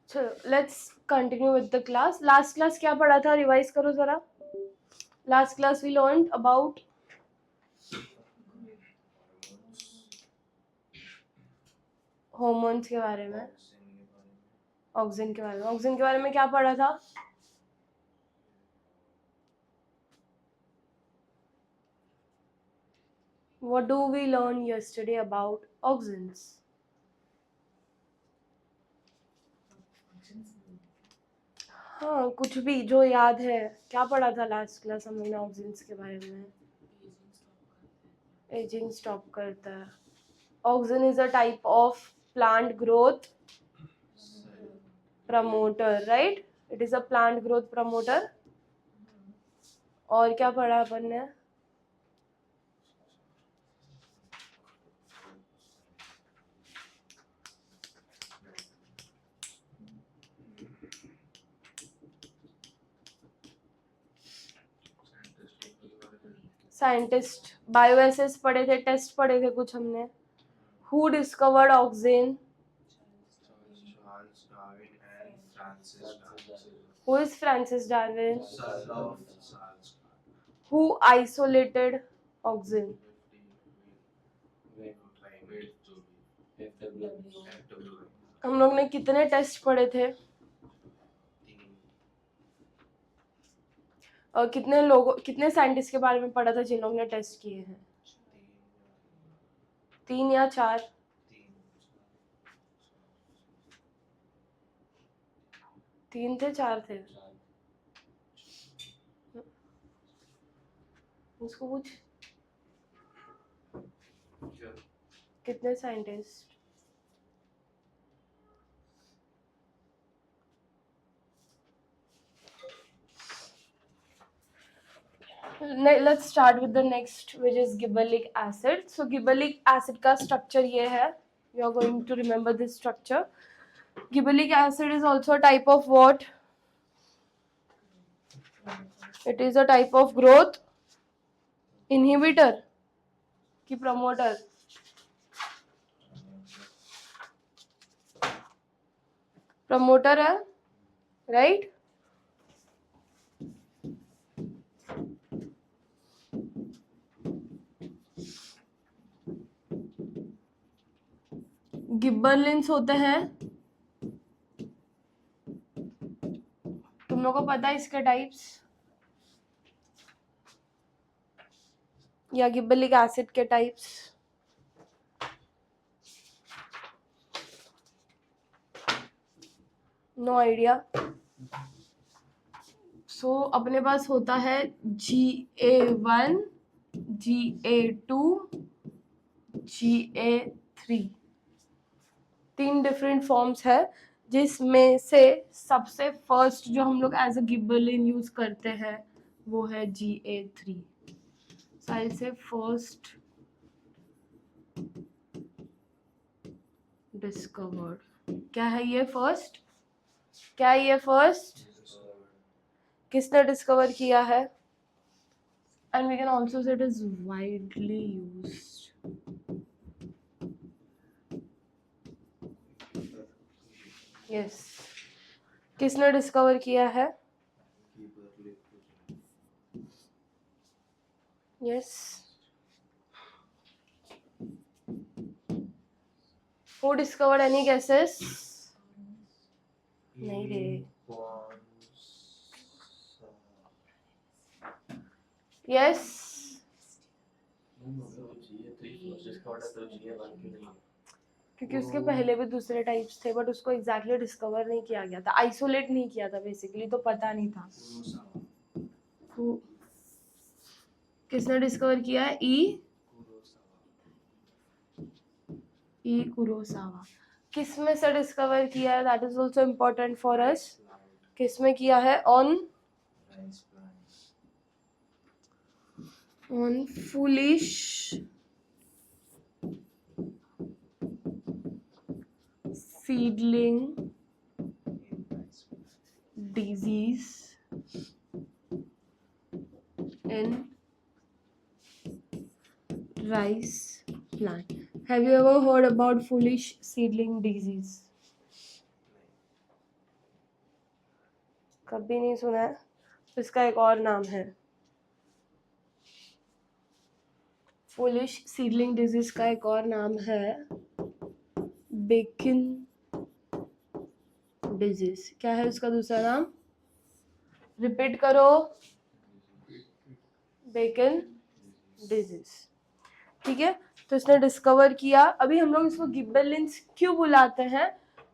चलो let's continue with the class. Last class क्या पढ़ा था, रिवाइज करो जरा. Last class we learn about hormones के बारे में, ऑक्सिन के बारे में. ऑक्सिन के बारे में क्या पढ़ा था? What do we learn yesterday about auxins? हाँ, कुछ भी जो याद है. क्या पढ़ा था लास्ट क्लास हमने ऑक्सिन्स के बारे में? एजिंग स्टॉप करता है. Auxin is a type of plant growth promoter, right? It is a plant growth promoter. और क्या पढ़ा अपन ने? साइंटिस्ट बायोएसेस पढ़े थे, टेस्ट पढ़े थे कुछ हमने. Who discovered auxin? Who is Francis Darwin? Who isolated auxin? हम लोग ने कितने टेस्ट पढ़े थे? और कितने साइंटिस्ट के बारे में पढ़ा था जिन लोगों ने टेस्ट किए हैं? 3 या 4? 3 थे, 4 थे. उसको पूछ कितने scientist. Let's start with the next, which is gibberellic acid. So gibberellic acid का structure ये है. You are going to remember this structure. Gibberellic acid is also a type of what? It is a type of growth inhibitor कि promoter. Promoter है, right? गिब्बरलिन्स होते हैं. तुम लोगों को पता है इसके टाइप्स या गिब्बरलिक एसिड के टाइप्स? No idea. सो अपने पास होता है GA1, GA2, GA3. 3 different forms है, जिसमें से सबसे फर्स्ट जो हम लोग एज अ गिब्बरलिन यूज करते हैं वो है GA3. साइड से फर्स्ट डिस्कवर्ड. क्या है ये फर्स्ट? क्या है ये फर्स्ट? किसने डिस्कवर किया है? And we can also say it is widely used. Yes. किसने डिस्कवर किया है? Yes. Who discovered any guesses? नहीं रे. Yes. क्योंकि उसके पहले भी दूसरे टाइप्स थे, बट उसको एग्जैक्टली डिस्कवर नहीं किया गया था, आइसोलेट नहीं किया था बेसिकली, तो पता नहीं था. किसने डिस्कवर किया है? ई कुरोसावा. किस में से डिस्कवर किया है? That is also important for us. किस में किया है? On foolish seedling disease in rice plant. Have you ever heard about foolish seedling disease? कभी नहीं सुना है, तो इसका एक और नाम है। फूलिश सीडलिंग डिजीज का एक और नाम है बेकिन डिजीज। क्या है उसका दूसरा नाम? रिपीट करो। बेकिन डिजीज। ठीक है, तो इसने डिस्कवर किया। अभी हम लोग इसको गिबेलिन्स क्यों बुलाते हैं?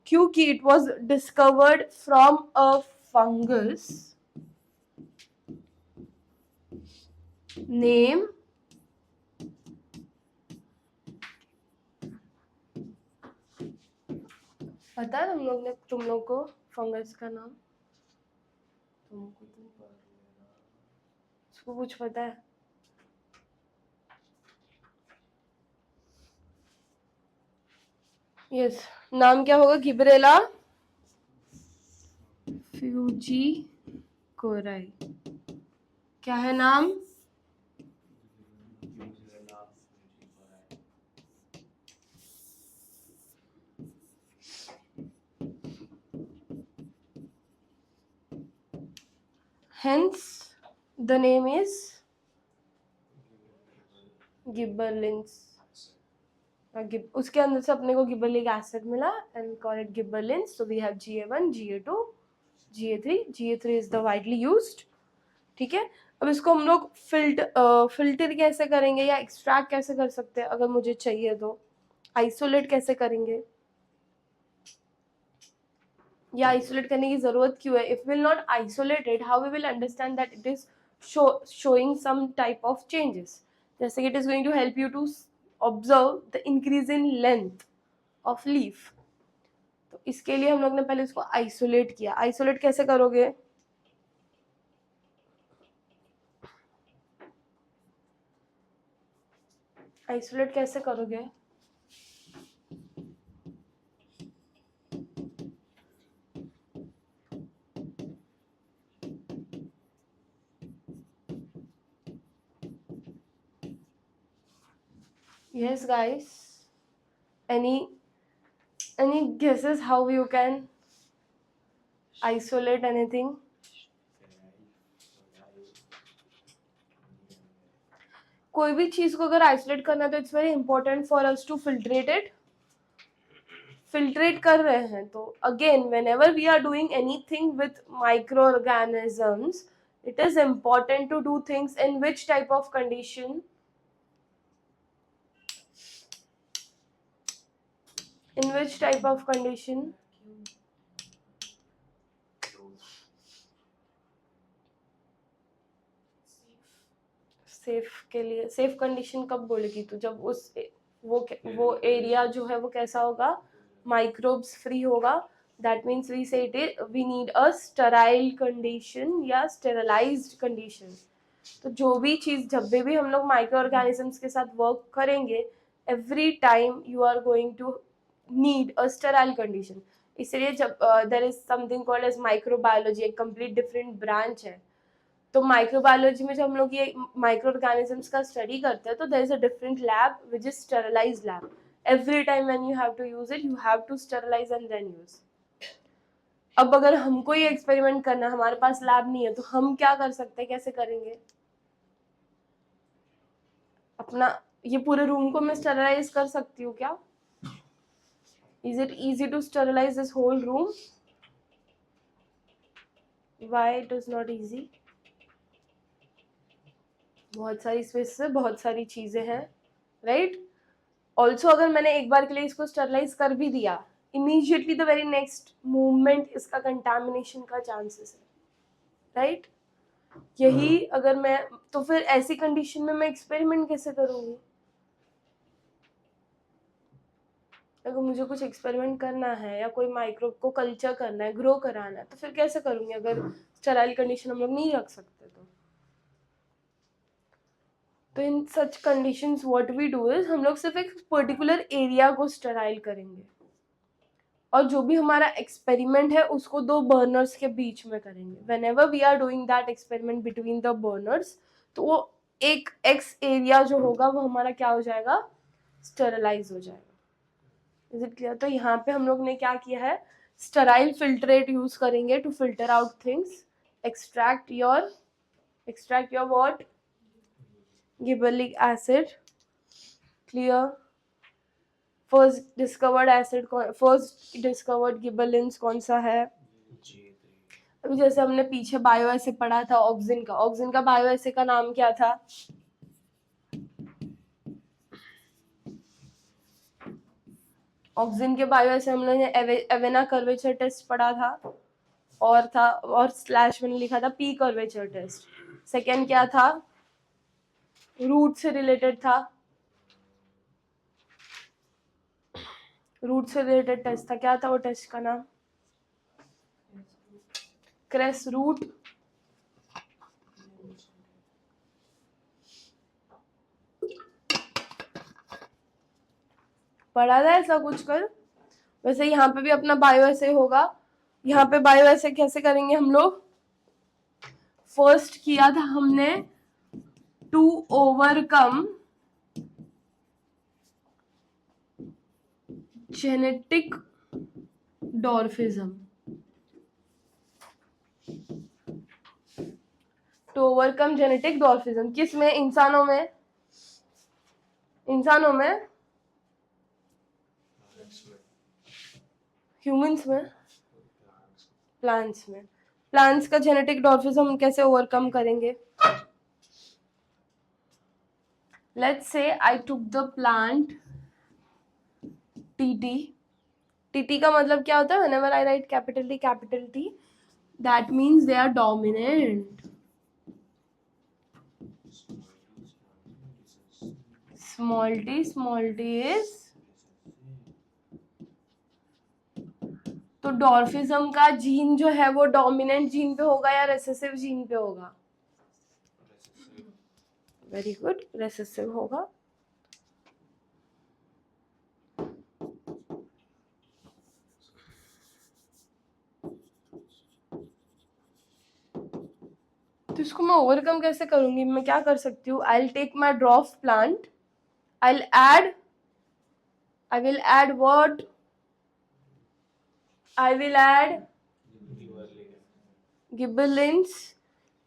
क्योंकि it was discovered from a fungus name पता है तुम लोग को फंगस का नाम? उसको कुछ पता है? यस, नाम क्या होगा? गिबरेला फ्यूजी कोराई। क्या है नाम? Hence the name is गिबरलिन्स। उसके अंदर से अपने को गिबरलिक एसिड मिला and call it gibberellins. So we have Ga1, Ga2, Ga3। Ga3 is the widely used. ठीक है, अब इसको हम लोग फिल्टर कैसे करेंगे या एक्सट्रैक्ट कैसे कर सकते हैं अगर मुझे चाहिए तो? आइसोलेट कैसे करेंगे? या आइसोलेट करने की जरूरत क्यों है? If will not isolate it, how we will understand that it is showing some type of changes? जैसे कि it is going to help you to observe the increase in length of leaf। तो इसके लिए हम लोग ने पहले इसको आइसोलेट किया। आइसोलेट कैसे करोगे? आइसोलेट कैसे करोगे? Yes guys, any guesses how you can isolate anything? कोई भी चीज को अगर आइसोलेट करना है तो it's very important for us to filtrate it. Filtrate कर रहे हैं तो again whenever we are doing anything with microorganisms, it is important to do things in which type of condition? In which type of condition? Safe के लिए। Safe condition कब बोलेगी तू? जब उस वो एरिया जो है वो कैसा होगा? माइक्रोब्स फ्री होगा। That means we say it is we need a sterile condition या स्टेरलाइज्ड कंडीशन। तो जो भी चीज जब भी हम लोग माइक्रो ऑर्गेनिजम्स के साथ वर्क करेंगे, every time you are going to need a sterile condition. इसलिए जब there is something called as microbiology, एक कंप्लीट डिफरेंट ब्रांच है। तो माइक्रोबायोलॉजी में जब हम लोग ये माइक्रो ऑर्गेनिजम्स का स्टडी करते हैं तो there is a different lab which is sterilized lab. Every time when you have to use it, you have to sterilize and then use. अब अगर हमको ये एक्सपेरिमेंट करना, हमारे पास लैब नहीं है, तो हम क्या कर सकते हैं? कैसे करेंगे? अपना ये पूरे रूम को मैं स्टेरलाइज कर सकती हूँ क्या? Is it easy to sterilize this whole room? Why it is not easy? बहुत सारी स्पेस है, बहुत सारी चीजें हैं, राइट? ऑल्सो अगर मैंने एक बार के लिए इसको स्टेरलाइज कर भी दिया, immediately the very next movement इसका कंटामिनेशन का चांसेस है, राइट? यही अगर मैं, तो फिर ऐसी कंडीशन में मैं एक्सपेरिमेंट कैसे करूंगी? अगर मुझे कुछ एक्सपेरिमेंट करना है या कोई माइक्रोब को कल्चर करना है, ग्रो कराना है, तो फिर कैसे करूंगी अगर स्टेराइल कंडीशन हम लोग नहीं रख सकते? तो in such conditions what we do is, हम लोग सिर्फ एक पर्टिकुलर एरिया को स्टेराइल करेंगे और जो भी हमारा एक्सपेरिमेंट है उसको दो बर्नर्स के बीच में करेंगे। Whenever we are doing that experiment between the burners, तो वो एक एक्स एरिया जो होगा वो हमारा क्या हो जाएगा? स्टेरलाइज हो जाएगा। Is it clear? तो यहाँ पे हम लोग ने क्या किया है? स्टेराइल फिल्ट्रेट यूज करेंगे to filter out things extract your what? Gibberellic acid. Clear. First discovered gibberellins कौन सा है? अभी जैसे हमने पीछे बायो एसे पढ़ा था ऑक्सिन का बायो एसे का नाम क्या था? ऑक्सिन के बायो एसे हम लोगों ने एवेना कर्वेचर टेस्ट पढ़ा था और स्लैश में लिखा था पी कर्वेचर टेस्ट. सेकेंड क्या था? रूट से रिलेटेड था. रूट से रिलेटेड टेस्ट था. क्या था वो टेस्ट का नाम? Cress root. पढ़ा था ऐसा कुछ कल? वैसे यहाँ पे भी अपना बायो ऐसे होगा. यहाँ पे बायो ऐसे कैसे करेंगे हम लोग? फर्स्ट किया था हमने to overcome genetic dwarfism. To overcome genetic dwarfism किस में? इंसानों में ह्यूमंस में, प्लांट्स में. प्लांट्स का जेनेटिक डॉर्फिज्म कैसे ओवरकम करेंगे? Let's say I took the plant TT का मतलब क्या होता है? Whenever I write capital T that means they are dominant. Small T is. तो डॉर्फिज्म का जीन जो है वो डोमिनेंट जीन पे होगा या रेसेसिव जीन पे होगा? वेरी गुड, रेसेसिव होगा. तो इसको मैं ओवरकम कैसे करूंगी? मैं क्या कर सकती हूँ? I will take my dwarf plant. I will add what? I will add gibberellins.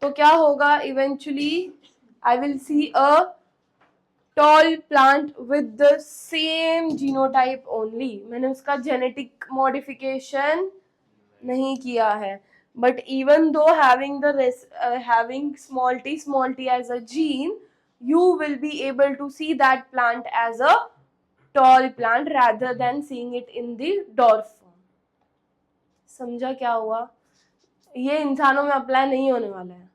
तो क्या होगा? Eventually I will see a tall plant with the same genotype only. मैंने उसका जेनेटिक मॉडिफिकेशन नहीं किया है. But even though having small t as a gene, you will be able to see that plant as a tall plant rather than seeing it in the dwarf form. समझा क्या हुआ? ये इंसानों में apply नहीं होने वाला है.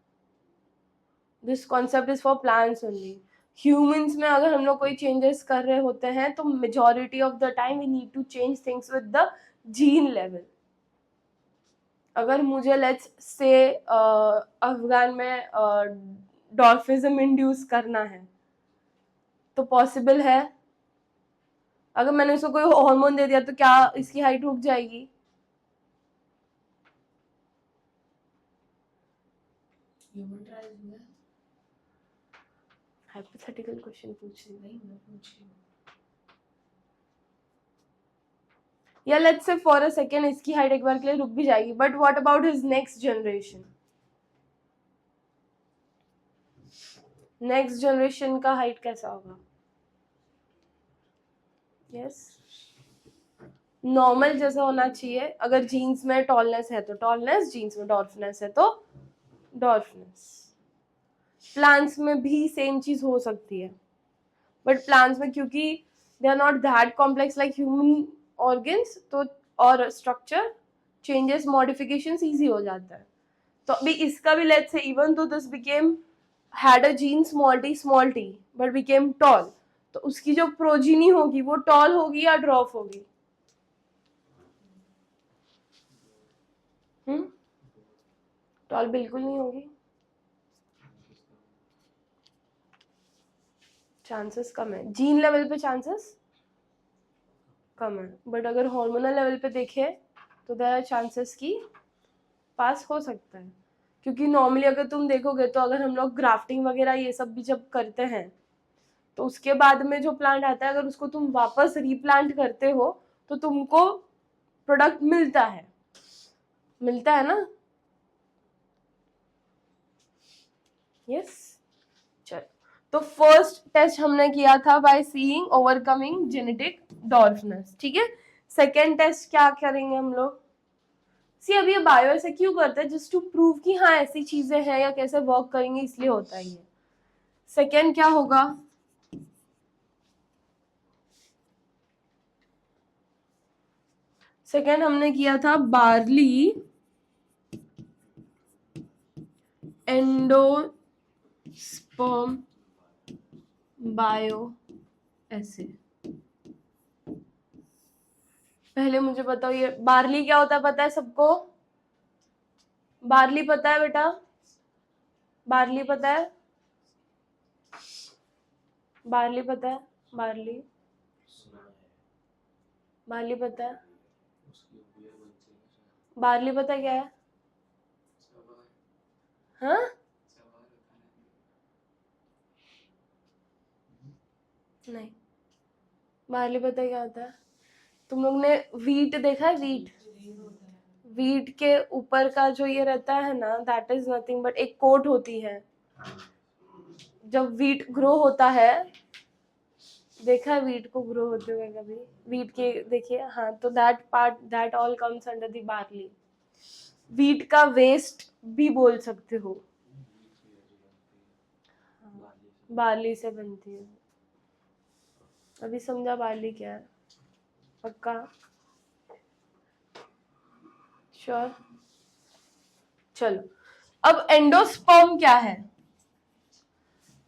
This concept is for plants only. Humans में अगर हम लोग कोई चेंजेस कर रहे होते हैं तो majority of the time we need to change things with the gene level. अगर मुझे लेट्स से अफगान में डॉर्फिज्म इंड्यूस करना है तो पॉसिबल है. अगर मैंने उसको कोई हार्मोन दे दिया तो क्या इसकी हाइट रुक जाएगी? ह्यूमन ट्रायल्स में हाइपोथेटिकल क्वेश्चन पूछ रही नहीं, मैं पूछ रही हूँ. या let's say for a second इसकी हाइट एक बार के लिए रुक भी जाएगी. But what about his next generation का हाइट कैसा होगा? यस, नॉर्मल जैसा होना चाहिए. अगर जीन्स में टॉलनेस है तो टॉलनेस, जीन्स में डॉर्फनेस है तो डॉर्फनेस. प्लांट्स में भी सेम चीज हो सकती है. बट प्लांट्स में क्योंकि they are not that complex like human organs तो और स्ट्रक्चर चेंजेस मॉडिफिकेशन इजी हो जाता है. तो अभी इसका भी let's say even though this became had a gene small T but became tall, तो उसकी जो प्रोजीनी होगी वो टॉल होगी या ड्रॉप होगी? टॉल बिल्कुल नहीं होगी. चांसेस कम है. जीन लेवल पे चांसेस कम है. बट अगर हार्मोनल लेवल पे देखे तो देयर आर चांसेस की पास हो सकता है. क्योंकि नॉर्मली अगर तुम देखोगे तो अगर हम लोग ग्राफ्टिंग वगैरह ये सब भी जब करते हैं तो उसके बाद में जो प्लांट आता है अगर उसको तुम वापस रीप्लांट करते हो तो तुमको प्रोडक्ट मिलता है ना. यस, चलो। तो फर्स्ट टेस्ट हमने किया था by seeing overcoming genetic dwarfness, ठीक है। सेकेंड टेस्ट क्या करेंगे हम लोग? सी अब ये बायो ऐसे क्यों करते हैं? जस्ट टू प्रूव कि हाँ ऐसी चीजें हैं या कैसे वर्क करेंगे, इसलिए होता है ये। सेकेंड क्या होगा? सेकेंड हमने किया था बार्ली एंडोस्पर्म बायो ऐसे। पहले मुझे बताओ ये बार्ली क्या होता है, पता है सबको? बार्ली पता है बेटा? बार्ली पता है? बार्ली पता है? बार्ली बार्ली पता है? बार्ली पता है क्या है? हाँ, नहीं। बार्ली पता है क्या होता है? तुम लोग ने वीट देखा है? वीट, वीट के ऊपर का जो ये रहता है ना, दैट इज नथिंग बट एक कोट होती है। जब वीट ग्रो होता है, देखा है वीट को ग्रो होते हुए कभी? वीट के देखिए, हाँ, तो that part, that all comes under the barley. Wheat का वेस्ट भी बोल सकते हो, बार्ली से बनती है। अभी समझा बार्ली क्या है? पक्का? श्योर? चलो, अब एंडोस्पर्म क्या है?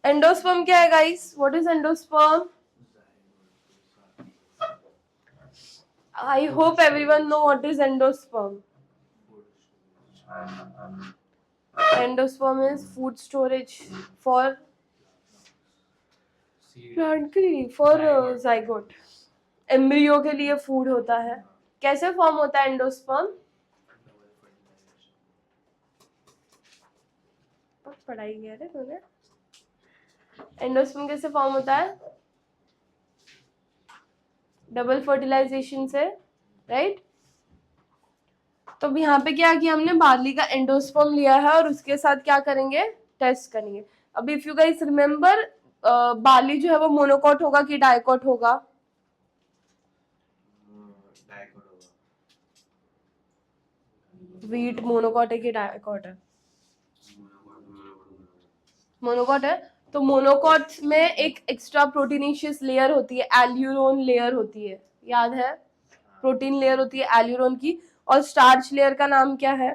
एंडोस्पर्म क्या है guys? What is endosperm? I hope everyone know what is endosperm. Endosperm is food storage for plant के लिए, for zygote. एम्ब्रियो के लिए फूड होता है। कैसे फॉर्म होता है एंडोस्पर्म? पढ़ाई किया रे तूने? एंडोस्पर्म कैसे फॉर्म होता है? डबल फर्टिलाइजेशन से, राइट? तो यहाँ पे क्या किया हमने? बार्ली का एंडोस्पर्म लिया है और उसके साथ क्या करेंगे? टेस्ट करेंगे। अब if you guys remember, barley जो है वो मोनोकॉट होगा कि डाइकॉट होगा? वीट मोनोकॉट है कि डाइकॉट है? मोनोकॉट है। तो मोनोकॉट में एक एक्स्ट्रा प्रोटीनेशियस लेयर होती है, एल्यूरोन लेयर होती है, याद है? प्रोटीन लेयर होती है एल्यूरोन की। और स्टार्च लेयर का नाम क्या है?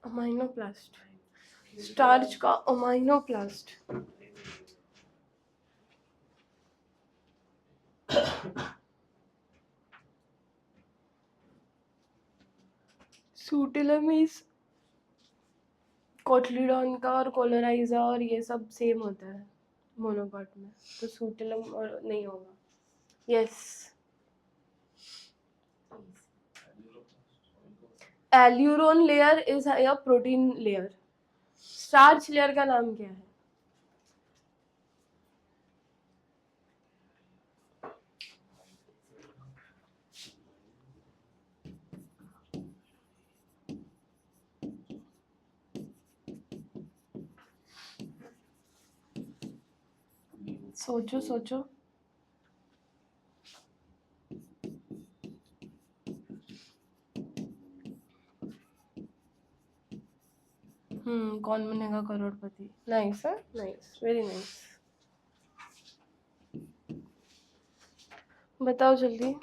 अमाइनोप्लास्ट। स्टार्च का अमाइनोप्लास्ट। सूटिलम इज कोटलीडॉन का और कोलोराइजा और ये सब सेम होता है मोनोकॉट में, तो सूटिलम और नहीं होगा। Yes, aleurone layer is a protein layer. Starch layer का नाम क्या है? सोचो सोचो। Kaun Banega Crorepati? Nice sir, nice, very nice. बताओ जल्दी।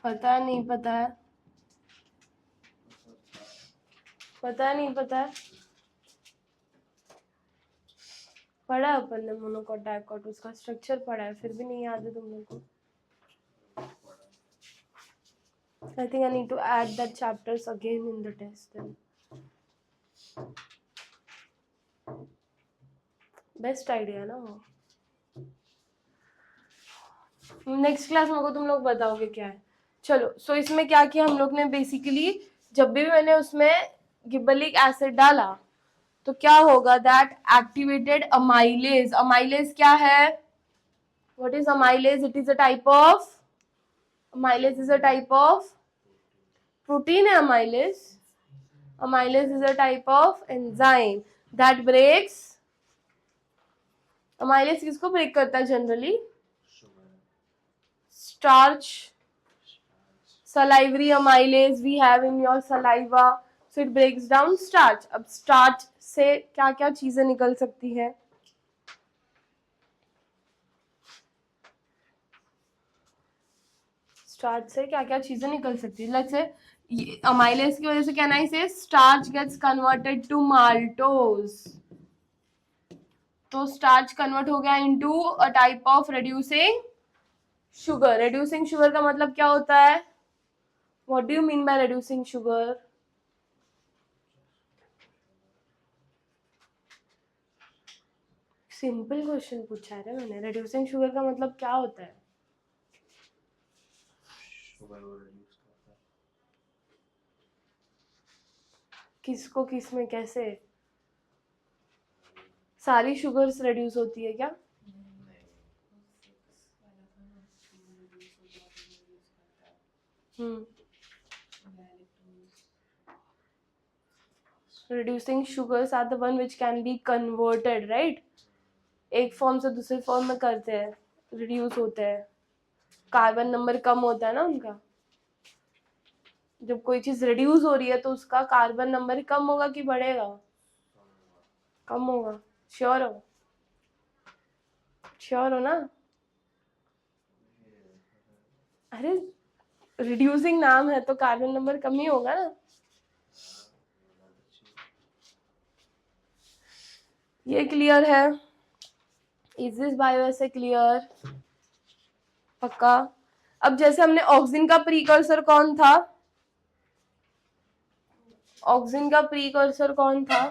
पता नहीं पता है? पता नहीं पता है? पढ़ा है अपन ने मोनोकोट डाइकोट, उसका स्ट्रक्चर पढ़ा है, फिर भी नहीं याद है तुम लोग को? I think I need to add that chapters again in the test then. Best idea ना वो। नेक्स्ट क्लास में को तुम लोग बताओगे क्या है। चलो सो इसमें क्या किया हम लोग ने, बेसिकली जब भी मैंने उसमें गिबरेलिक एसिड डाला तो क्या होगा, दैट एक्टिवेटेड अमाइलेज। अमाइलेज क्या है, what is amylase? It is a type of, amylase is a type of protein है amylase. Amylase is a type of enzyme that breaks. Amylase किसको ब्रेक करता है generally? Starch. salivary amylase we have in your saliva, so it breaks down starch. अब starch से क्या क्या चीजें निकल सकती है? स्टार्च से क्या क्या चीजें निकल सकती है? लेट्स से अमाइलेज की वजह से क्या नहीं से starch gets converted to maltose, तो स्टार्च कन्वर्ट हो गया into a type of reducing sugar. Reducing sugar का मतलब क्या होता है? What do you mean by reducing sugar? Simple question पूछा है रे मैंने, रिड्यूसिंग शुगर का मतलब क्या होता है? किसको किस में कैसे? सारी शुगर्स रिड्यूस होती है क्या? Reducing sugars are the one which can be converted, right? एक फॉर्म से दूसरे फॉर्म में करते हैं, रिड्यूस होते हैं, कार्बन नंबर कम होता है ना उनका। जब कोई चीज रिड्यूस हो रही है तो उसका कार्बन नंबर कम होगा कि बढ़ेगा? कम होगा। श्योर हो? श्योर हो ना? अरे रिड्यूसिंग नाम है तो कार्बन नंबर कम ही होगा ना। ये क्लियर है? इज दिस बायो ऐसे क्लियर? पक्का? अब जैसे हमने ऑक्सीजन का प्रीकर्सर कौन था? ऑक्सीजन का प्रीकर्सर कौन था?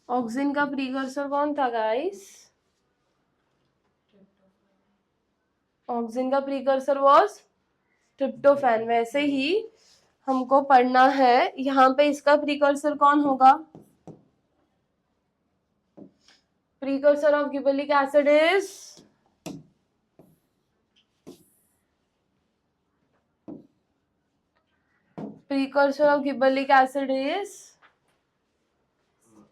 ऑक्सीजन का प्रीकर्सर कौन था गाइस? ऑक्सीजन का प्रीकर्सर वाज ट्रिप्टोफैन। वैसे ही हमको पढ़ना है यहाँ पे इसका प्रीकर्सर कौन होगा? Precursor of gibberellic acid is precursor of gibberellic acid is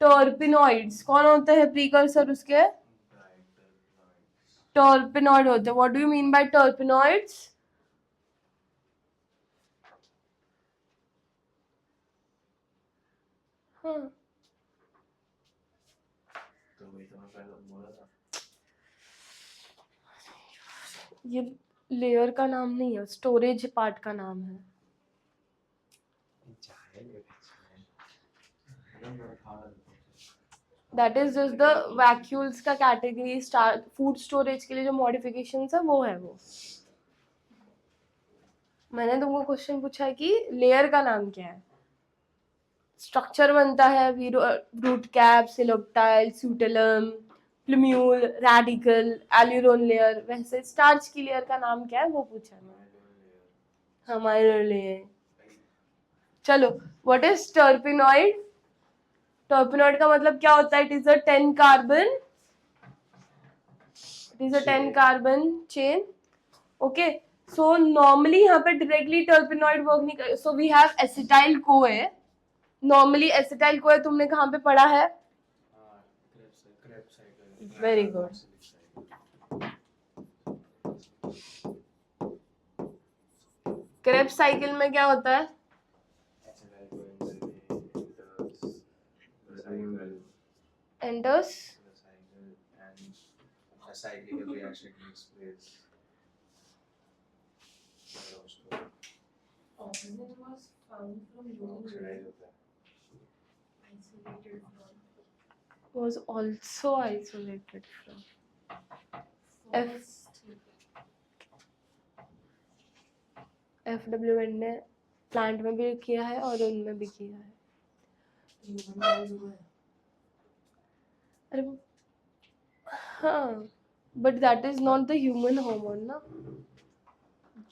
terpenoids. कौन होते हैं प्रीकर्सर उसके? टर्पिनॉइड होते हैं। What do you mean bye terpenoids? हाँ ये लेयर का नाम नहीं है, स्टोरेज पार्ट का नाम है। That is just the vacuoles का कैटेगरी। फूड स्टोरेज के लिए जो मॉडिफिकेशंस है वो है वो। मैंने तुमको क्वेश्चन पूछा है कि लेयर का नाम क्या है। स्ट्रक्चर बनता है root cap, coleoptile, scutellum, plumule, radicle, aleurone layer. वैसे स्टार्च की लेयर का नाम क्या है वो पूछा मैंने। हमारे लिए चलो, व्हाट इज टर्पिनॉइड? टर्पिनॉइड का मतलब क्या होता है? It is a 10 carbon, it is a 10 carbon chain. Okay, so normally यहाँ पे डायरेक्टली टर्पिनॉइड वर्क नहीं कर। So we have acetyl CoA. Normally acetyl CoA तुमने कहाँ पे पढ़ा है? Very good. क्रेब्स साइकिल में क्या होता है? Enters oxygen was found from human oxidize urine, होता है। isolated from was also isolated from. F first FWN ने प्लांट में भी किया है और उनमें भी किया है. human हुआ है. अरे हाँ, but that is not the human hormone ना,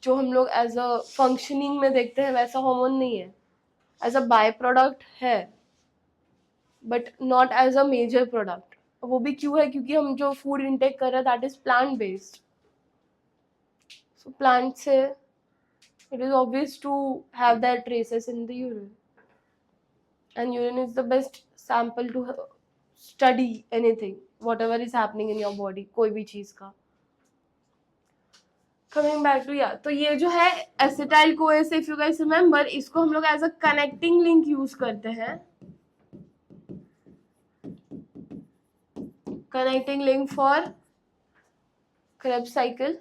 जो हम लोग एज अ फंक्शनिंग में देखते हैं वैसा हार्मोन नहीं है, एज अ बाय प्रोडक्ट है but not as a major product. वो भी क्यों है, क्योंकि हम जो फूड इंटेक कर रहे हैं that is plant based. So plant से it is obvious to have that traces in the urine, and urine is the best sample to study anything whatever is happening in your body, कोई भी चीज का. Coming back to या, तो ये जो है acetyl CoA, if you guys remember, इसको हम लोग as a connecting link use करते हैं. Connecting link for Krebs cycle,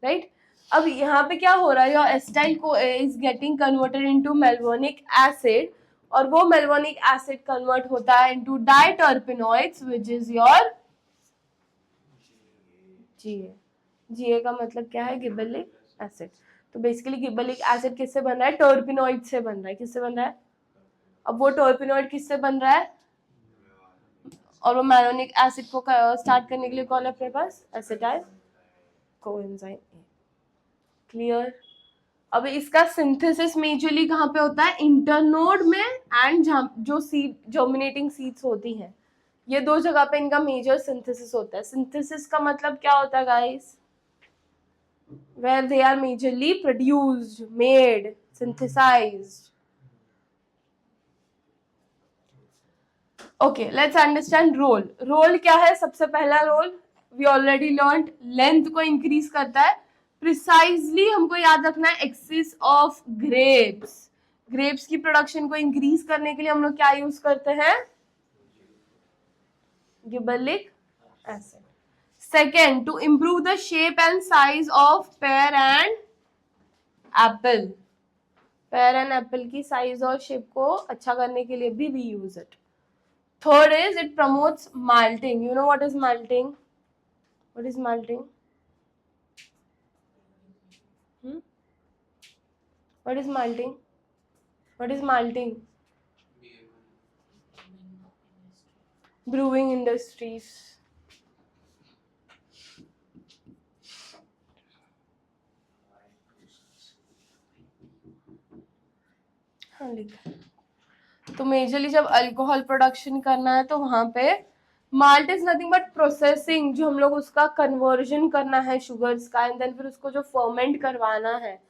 right. अब यहाँ पे क्या हो रहा है, your acetyl CoA is getting converted into mevalonic acid, और वो मेल्वोनिक एसिड कन्वर्ट होता है into diterpenoids which is your GA. GA का मतलब क्या है, गिबरेलिक एसिड. तो बेसिकली गिबरेलिक एसिड किससे बन रहा है, टर्पिनॉइड से बन रहा है. किससे बन रहा है, अब वो टर्पिनॉइड किससे बन रहा है, और वो मेलोनिक एसिड को स्टार्ट करने के लिए कौन है अपने पास, एसिटाइल कोएंजाइम ए. क्लियर. अब इसका सिंथेसिस मेजरली कहाँ पे होता है, इंटरनोड में, एंड जो सीड जर्मिनेटिंग सीड्स होती हैं, ये दो जगह पे इनका मेजर सिंथेसिस होता है. सिंथेसिस का मतलब क्या होता है guys, where they are majorly produced, made, synthesized. Okay, let's understand role. Role क्या है, सबसे पहला role we already learned, length को increase करता है. Precisely हमको याद रखना है, एक्सिस ऑफ ग्रेप्स. ग्रेप्स की प्रोडक्शन को इंक्रीज करने के लिए हम लोग क्या यूज करते हैं, gibberellic acid. Second, to improve the shape and size of pear and apple. pear and apple की size और shape को अच्छा करने के लिए भी we use it. Third is it promotes malting. You know what is malting? What is malting? What is malting? What is malting? Brewing industries. हाँ लिखा. तो मेजरली जब अल्कोहल प्रोडक्शन करना है तो वहां पे malt is nothing but processing, जो हम लोग उसका कन्वर्जन करना है शुगर्स का, एंड देन फिर उसको जो फर्मेंट करवाना है,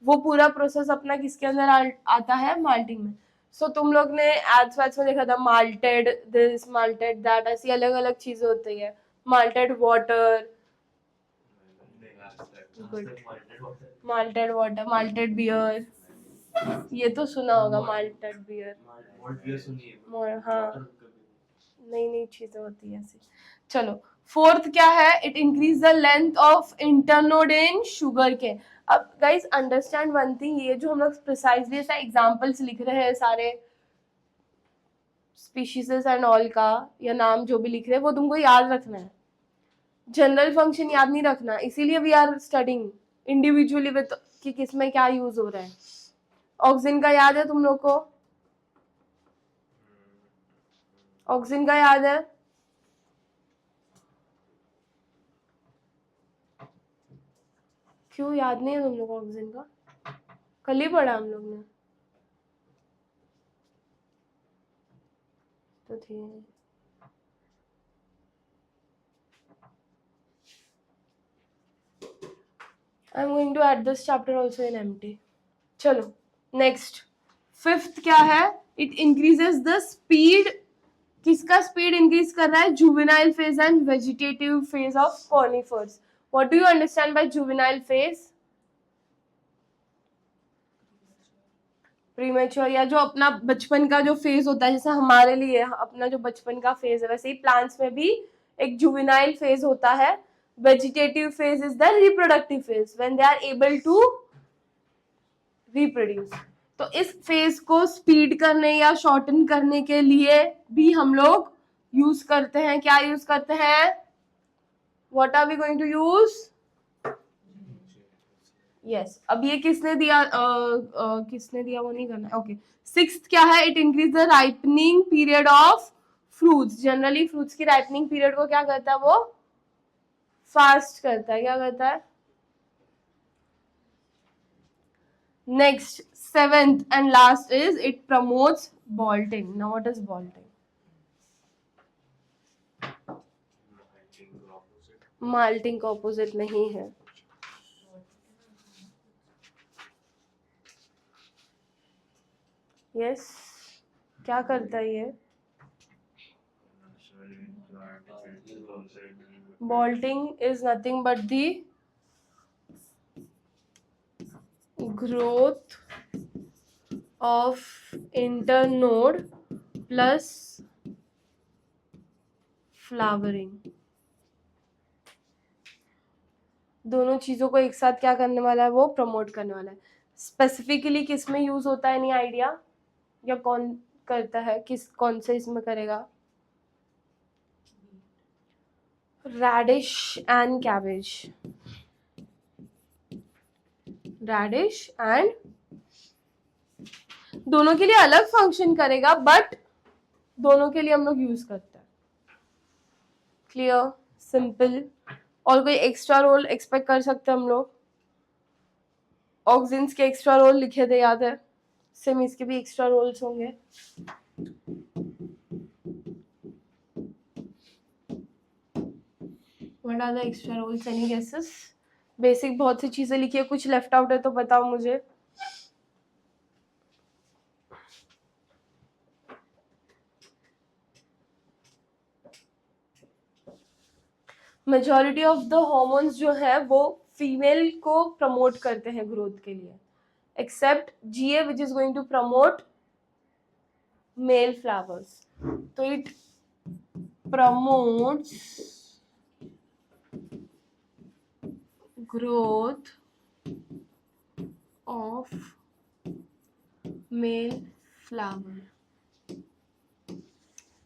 वो पूरा प्रोसेस अपना किसके अंदर आता है, माल्टिंग में. सो तुम लोग ने एड्स वैड्स में देखा था, माल्टेड दिस माल्टेड दैट, ऐसी अलग अलग चीजें होती है. Malted water, malted water, malted beer, ये तो सुना होगा, माल्टेड बियर. हाँ, नई नई चीजें होती है ऐसी. चलो, फोर्थ क्या है, it increase the length of internode in sugar के. अब गाइस अंडरस्टैंड वन थिंग, ये जो हम लोग प्रिसाइजली ऐसा एग्जांपल्स लिख रहे हैं सारे स्पीशीज एंड ऑल का, या नाम जो भी लिख रहे हैं, वो तुमको याद रखना है. जनरल फंक्शन याद नहीं रखना, इसीलिए we are studying individually with कि किसमें क्या यूज हो रहा है. ऑक्सीजन का याद है तुम लोग को, ऑक्सीजन का याद है, क्यों याद नहीं है तुम लोग को ऑक्सीजन का, कल ही पढ़ा हम लोग ने तो थी. I am going to add this chapter also in empty. चलो नेक्स्ट, फिफ्थ क्या है, इट इंक्रीजेस द स्पीड. किसका स्पीड इंक्रीज कर रहा है, juvenile phase and vegetative phase of conifers. What do you understand by juvenile phase, premature, या जो अपना बचपन का जो फेज होता है, जैसे हमारे लिए अपना जो बचपन का फेज है, वैसे ही प्लांट्स में भी एक जुवेनाइल फेज होता है. Vegetative phase is the reproductive phase, when they are able to reproduce. तो इस फेज को स्पीड करने या शॉर्टन करने के लिए भी हम लोग यूज करते हैं, क्या यूज करते हैं, what are we going to use, yes. अब ये किसने दिया, किसने दिया वो नहीं करना, ओके। सिक्स्थ क्या है, it increase the ripening period of fruits. Generally fruits की राइपनिंग पीरियड को क्या करता है, वो फास्ट करता है, क्या करता है। Next, seventh and last is it promotes बॉल्टिंग। Now what is बॉल्टिंग? Malting का ऑपोजिट नहीं है। यस, क्या करता है ये? Bolting is nothing but the growth of internode plus flowering। दोनों चीजों को एक साथ क्या करने वाला है, वो प्रमोट करने वाला है। स्पेसिफिकली किस में यूज होता है, नहीं आइडिया, या कौन करता है, किस कौन से इसमें करेगा? radish and cabbage, radish and, दोनों के लिए अलग फंक्शन करेगा बट दोनों के लिए हम लोग यूज करते हैं। Clear, simple. और कोई एक्स्ट्रा रोल एक्सपेक्ट कर सकते हैं हम लोग? ऑक्सिन्स के एक्स्ट्रा रोल लिखे थे, याद है? सेम इसके भी एक्स्ट्रा रोल्स होंगे। What are the extra roles? Any guesses? Basic बहुत सी चीजें लिखी है, कुछ लेफ्ट आउट है तो बताओ मुझे। मेजॉरिटी ऑफ द हॉर्मोन्स जो है वो फीमेल को प्रमोट करते हैं ग्रोथ के लिए, except GA which is going to promote male flowers. तो it promotes growth of male flower.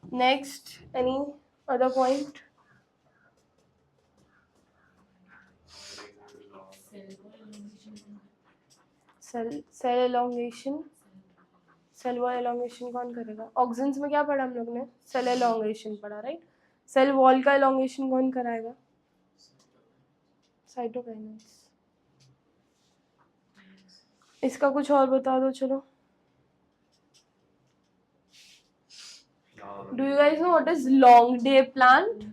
Next, any other point? Cell elongation. Cell wall elongation कौन करेगा? ऑक्सिन्स में क्या पढ़ा हम लोग ने? सेल एलोंगेशन पढ़ा, राइट? सेल वॉल का एलोंगेशन कौन कराएगा? साइटोकाइनेस। इसका कुछ और बता दो, चलो। Do you guys know what is long day plant?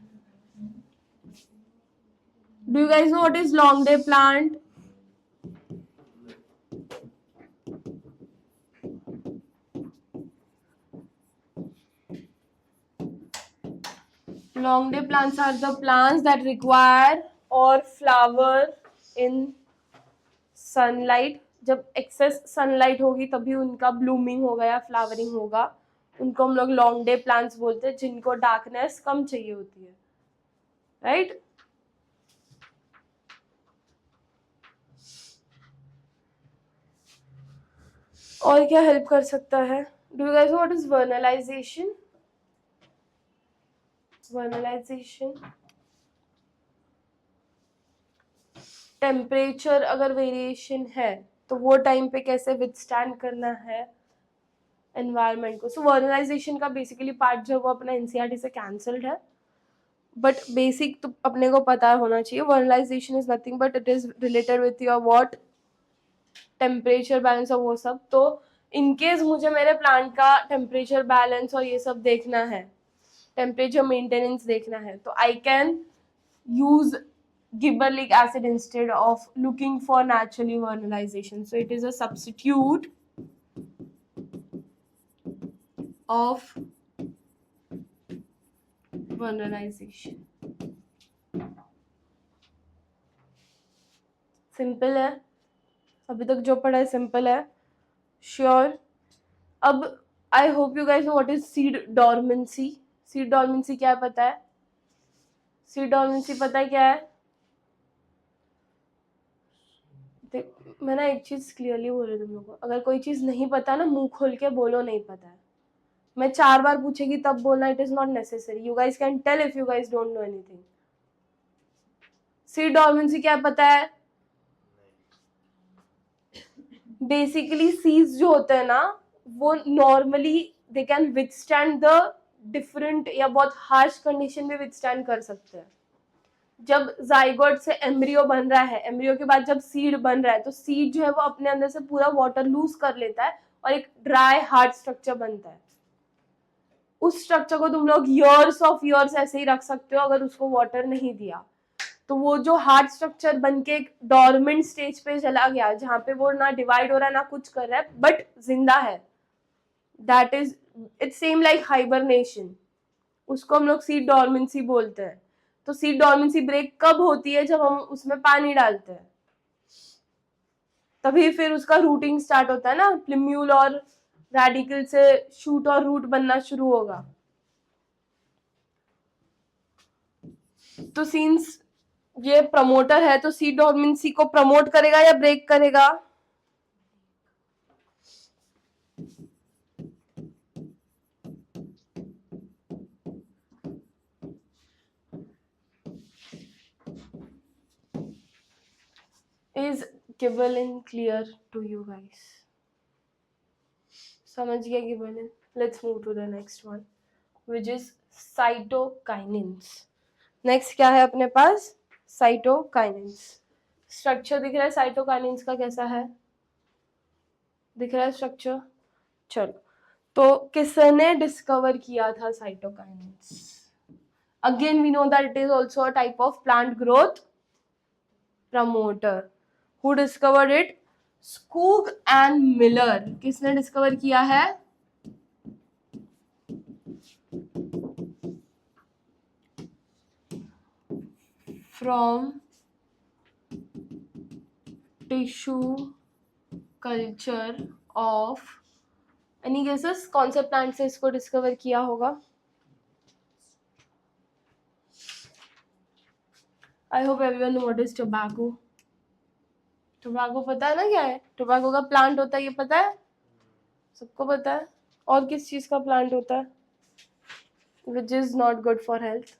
Do you guys know what is long day plant? Long day plants are the plants that require or flower in sunlight. जब access sunlight होगी तभी उनका blooming होगा या flowering होगा। उनको हम लोग लॉन्ग डे प्लांट्स बोलते हैं, जिनको डार्कनेस कम चाहिए होती है, राइट? और क्या हेल्प कर सकता है? Do you guys no what is vernalization? Vernalization, temperature अगर वेरिएशन है तो वो टाइम पे कैसे विथस्टैंड करना है एनवायरनमेंट को। सो वर्नलाइजेशन का बेसिकली पार्ट जो है वो अपना एनसीईआरटी से कैंसल्ड है, बट बेसिक तो अपने को पता होना चाहिए। Vernalization is nothing but it is related with your what, temperature balance और वो सब। तो इनकेस मुझे मेरे प्लांट का टेम्परेचर बैलेंस और ये सब देखना है, टेम्परेचर मेंटेनेंस देखना है, तो I can use gibberellic acid instead of looking for naturally vernalization. So it is a substitute of vernalization. Simple है, अभी तक जो पढ़ा है सिंपल है, श्योर। अब I hope you guys no what is seed dormancy. Seed dormancy क्या है पता है? सीड डॉर्मेंसी पता है क्या है? मैं ना एक चीज क्लियरली बोल रही हूँ तुम लोग को, अगर कोई चीज नहीं पता ना मुंह खोल के बोलो नहीं पता है। मैं 4 बार पूछेगी तब बोलना, it is not necessary. You guys can tell if you guys don't know anything. See dormancy क्या पता है? बेसिकली सीज जो होते हैं ना वो normally they can withstand the different या बहुत हार्श कंडीशन में विथस्टैंड कर सकते हैं। जब जाइगोट से एम्ब्रियो बन रहा है, एम्ब्रियो के बाद जब सीड बन रहा है, तो सीड जो है वो अपने अंदर से पूरा वाटर लूज कर लेता है और एक ड्राई हार्ड स्ट्रक्चर बनता है। उस स्ट्रक्चर को तुम लोग ईयर्स ऑफ ईयर्स ऐसे ही रख सकते हो अगर उसको वाटर नहीं दिया। तो वो जो हार्ड स्ट्रक्चर बन के एक डॉर्मेंट स्टेज पे चला गया, जहां पे वो ना डिवाइड हो रहा है ना कुछ कर रहा है बट जिंदा है, that is it's same like hibernation. उसको हम लोग सीड डॉर्मेंसी बोलते हैं। तो सीड डॉर्मेंसी ब्रेक कब होती है? जब हम उसमें पानी डालते हैं, तभी फिर उसका रूटिंग स्टार्ट होता है ना, प्लिम्यूल और रेडिकल से शूट और रूट बनना शुरू होगा। तो सीन्स ये प्रमोटर है, तो सीड डॉर्मेंसी को प्रमोट करेगा या ब्रेक करेगा? Is Gibberellin clear to you guys? समझ गया Gibberellin? Let's move to the next one, which is cytokinins. Next क्या है अपने पास? साइटोकाइनिन्स। स्ट्रक्चर दिख रहा है साइटोकाइनिन्स का? कैसा है? दिख रहा है स्ट्रक्चर? चलो, तो किसने डिस्कवर किया था cytokinins? Again we know that it is also a type of plant growth promoter. Who discovered it? Skoog and Miller. किसने डिस्कवर किया है? From tissue culture of any guesses? कौन से प्लांट से इसको डिस्कवर किया होगा? I hope everyone know what is tobacco. Tobacco पता है ना क्या है? टोबैको का प्लांट होता है, ये पता है? सबको पता है। और किस चीज का प्लांट होता है which is not good for health?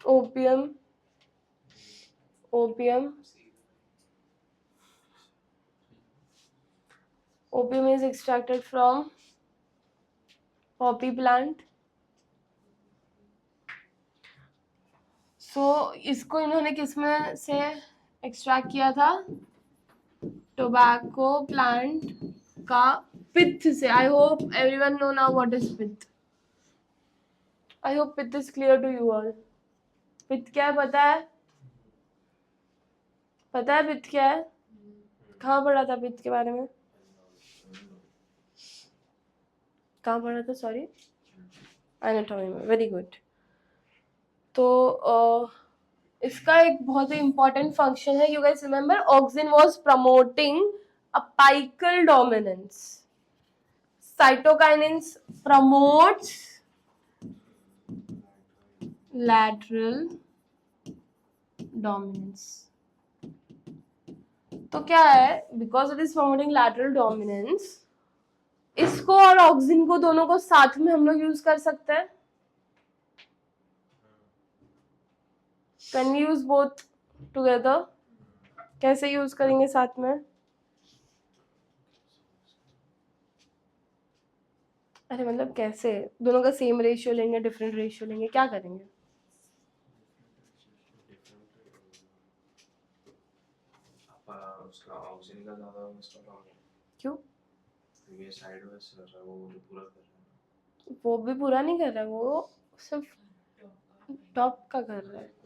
Opium. Opium opium is extracted from poppy plant. इसको इन्होंने किसमें से एक्सट्रैक्ट किया था? टोबैको प्लांट का पिथ से। I hope everyone know now what is pith. I hope pith is clear to you all. Pith क्या है पता है? पता है पिथ क्या है? कहाँ पढ़ा था पिथ के बारे में? कहाँ पढ़ा था? सॉरी, एनाटॉमी में। Very good. तो इसका एक बहुत ही इंपॉर्टेंट फंक्शन है। You guys remember auxin was promoting apical dominance. Cytokinins promotes lateral dominance. तो क्या है? Because it is promoting lateral dominance, इसको और ऑक्सिन को दोनों को साथ में हम लोग यूज कर सकते हैं। Can we use both together? कैसे यूज करेंगे साथ में? अरे मतलब कैसे? दोनों का सेम रेशियो लेंगे, डिफरेंट रेशियो लेंगे, क्या करेंगे? उसका ऑक्सीजन का ज्यादा उसका प्रॉब्लम। क्यों? ये साइड वेज कर रहा है, वो तो पूरा कर रहा है। वो भी पूरा नहीं कर रहा है, वो सिर्फ टॉप का कर रहा है।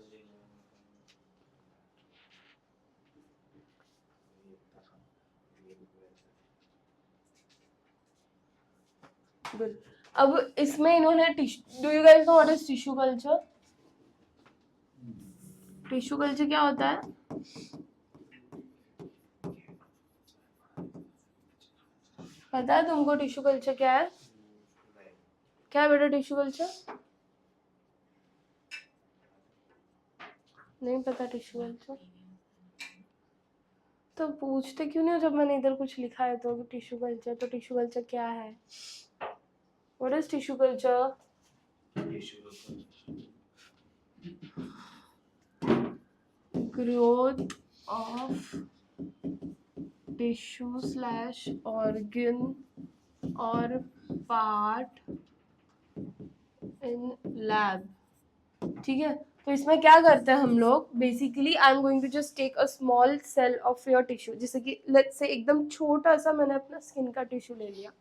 गुड। अब इसमें इन्होंने do you guys no what is tissue culture? Tissue culture क्या होता है? पता है तुमको टिश्यू कल्चर क्या है? क्या है बेटा टिश्यू कल्चर? नहीं पता टिश्यू कल्चर? तो पूछते क्यों नहीं हो जब मैंने इधर कुछ लिखा है तो टिश्यू कल्चर, तो टिश्यू कल्चर क्या है? What is tissue culture? Tissue का growth of tissue slash organ or part in lab. ठीक है, तो इसमें क्या करते हैं हम लोग, basically I am going to just take a small cell of your tissue, जैसे कि लेट्स से एकदम छोटा सा मैंने अपना स्किन का टिश्यू ले लिया,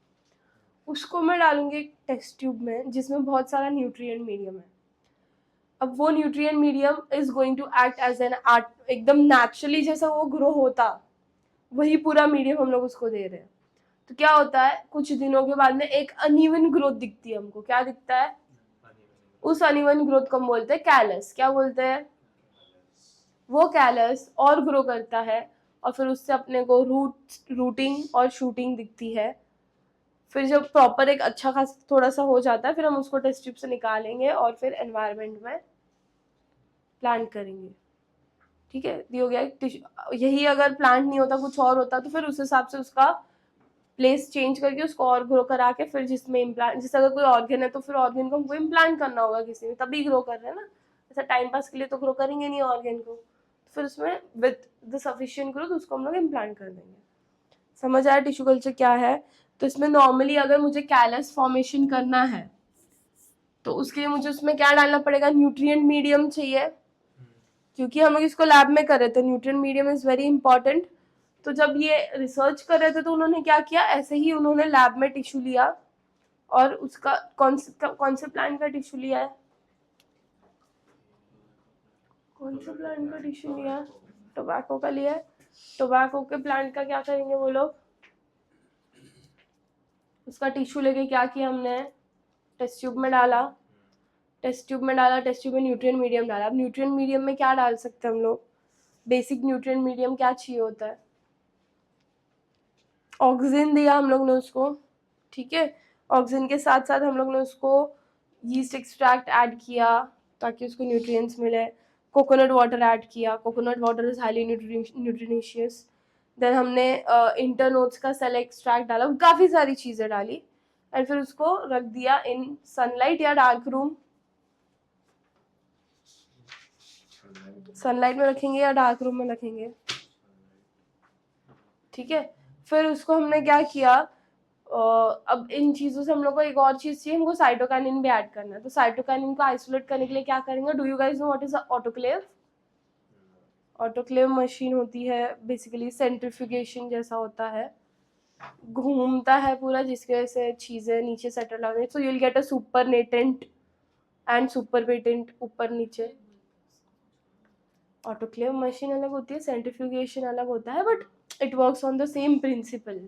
उसको मैं डालूंगी एक टेस्ट ट्यूब में जिसमें बहुत सारा न्यूट्रिएंट मीडियम है। अब वो nutrient medium is going to act as an art, एकदम नेचुरली जैसा वो ग्रो होता वही पूरा मीडियम हम लोग उसको दे रहे हैं। तो क्या होता है, कुछ दिनों के बाद में एक अनइवन ग्रोथ दिखती है हमको। क्या दिखता है? उस अनइवन ग्रोथ को हम बोलते हैं कैलस। क्या बोलते हैं? वो कैलस और ग्रो करता है और फिर उससे अपने को रूटिंग और शूटिंग दिखती है। फिर जब प्रॉपर एक अच्छा खासा थोड़ा सा हो जाता है फिर हम उसको टेस्ट ट्यूब से निकालेंगे और फिर एनवायरनमेंट में प्लांट करेंगे। ठीक है, ये हो गया यही अगर प्लांट नहीं होता कुछ और होता तो फिर उस हिसाब से उसका प्लेस चेंज करके उसको और ग्रो करा के फिर जिसमें इम्प्लांट, जैसे अगर कोई ऑर्गन है तो फिर ऑर्गन को हमको इम्प्लांट करना होगा किसी में, तभी ग्रो कर रहे हैं ना। ऐसा टाइम पास के लिए तो ग्रो करेंगे नहीं ऑर्गन को, तो फिर उसमें विद द सफिशिएंट ग्रोथ उसको हम लोग इम्प्लांट कर देंगे। समझ आया टिश्यू कल्चर क्या है? तो इसमें नॉर्मली अगर मुझे कैलस फॉर्मेशन करना है तो उसके लिए मुझे उसमें क्या डालना पड़ेगा? न्यूट्रिएंट मीडियम चाहिए, क्योंकि हम लोग इसको लैब में कर रहे थे। Nutrient medium is very important. तो जब ये रिसर्च कर रहे थे तो उन्होंने क्या किया, ऐसे ही उन्होंने लैब में टिश्यू लिया और उसका कौन से प्लांट का टिश्यू लिया है? कौन से प्लांट का टिश्यू लिया है? टोबैको का लिया है। टोबैको के प्लांट का क्या करेंगे वो लोग? उसका टिश्यू लेके क्या किया हमने? टेस्ट ट्यूब में डाला, टेस्ट ट्यूब में डाला, टेस्ट ट्यूब में न्यूट्रिएंट मीडियम डाला। अब न्यूट्रिएंट मीडियम में क्या डाल सकते हैं हम लोग? बेसिक न्यूट्रिएंट मीडियम क्या चाहिए होता है? ऑक्सीजन दिया हम लोग ने उसको। ठीक है, ऑक्सीजन के साथ साथ हम लोग ने उसको यीस्ट एक्सट्रैक्ट ऐड किया ताकि उसको न्यूट्रिएंट्स मिले। कोकोनट वाटर ऐड किया, coconut water is highly nutritious. Then हमने इंटरनोड्स का सेल एक्सट्रैक्ट डाला, काफ़ी सारी चीज़ें डाली एंड फिर उसको रख दिया इन सनलाइट या डार्क रूम। सनलाइट में रखेंगे या डार्क रूम में रखेंगे? ठीक है, फिर उसको हमने क्या किया, अब इन चीज़ों से हम लोग को एक और चीज़ चाहिए, हमको साइटोकाइनिन भी ऐड करना है। तो साइटोकाइनिन को आइसोलेट करने के लिए क्या करेंगे? Do you guys no what is autoclave? Autoclave machine होती है बेसिकली सेंट्रीफ्यूगेशन जैसा होता है, घूमता है पूरा जिसकी वजह से चीज़ें नीचे सेटल होने, so you will get a supernatant and supernatant ऊपर नीचे। ऑटोक्लेव मशीन अलग होती है, सेंट्रीफ्यूगेशन अलग होता है, but it works on the same principle.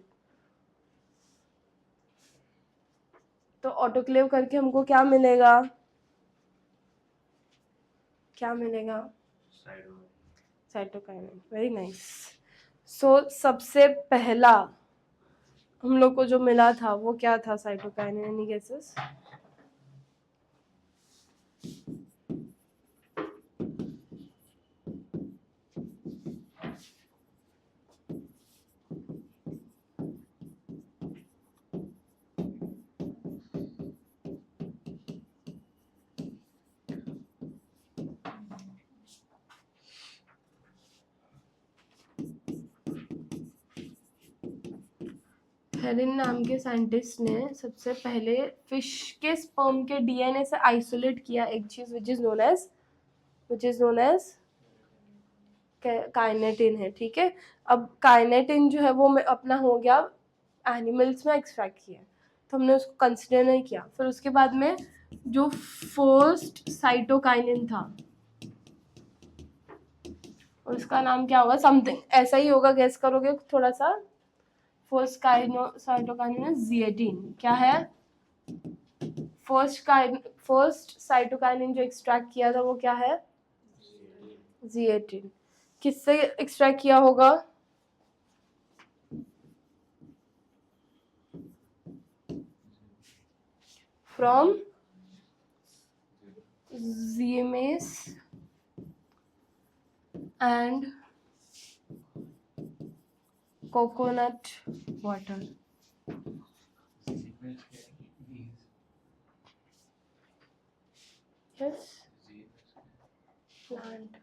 तो ऑटोक्लेव करके हमको क्या मिलेगा? क्या मिलेगा? साइटोकाइनिन। Very nice. सो सबसे पहला हम लोग को जो मिला था वो क्या था? साइटोकाइनिन। Any guesses? हेरिन नाम के साइंटिस्ट ने सबसे पहले फिश के स्पर्म के डीएनए से आइसोलेट किया एक चीज which is known as kinetin है। ठीक है, अब काइनेटिन जो है वो अपना हो गया एनिमल्स में एक्सट्रैक्ट किया, तो हमने उसको कंसिडर नहीं किया। फिर उसके बाद में जो फर्स्ट साइटोकाइनिन था उसका नाम क्या होगा? समथिंग ऐसा ही होगा, गेस करोगे थोड़ा सा। First cytokinin zeatin. क्या है? फर्स्ट साइटोकाइनिन जो एक्सट्रैक्ट किया था वो क्या है? जिएटिन। किससे एक्सट्रैक्ट किया होगा? From GMS and coconut water. Yes. Plant.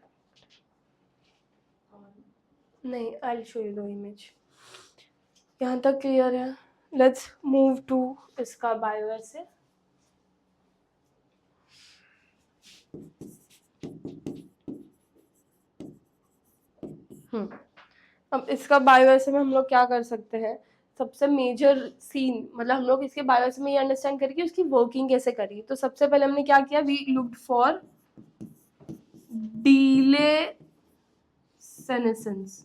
नहीं, I'll show you the image. यहाँ तक क्लियर है. Let's move to इसका बायो ऐसे. अब इसका बायो ऐसे में हम लोग क्या कर सकते हैं. सबसे मेजर सीन मतलब हम लोग इसके बायो में ये अंडरस्टैंड करें कि उसकी वर्किंग कैसे करी. तो सबसे पहले हमने क्या किया, we looked for delay senescence.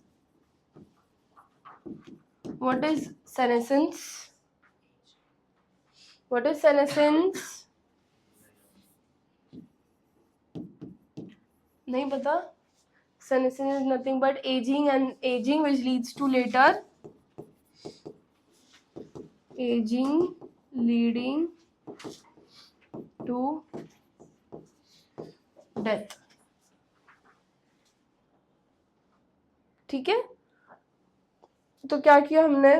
What is senescence? What is senescence? नहीं पता. Senescence is nothing but aging, and aging which leads to later aging leading to death. ठीक है. तो क्या किया हमने,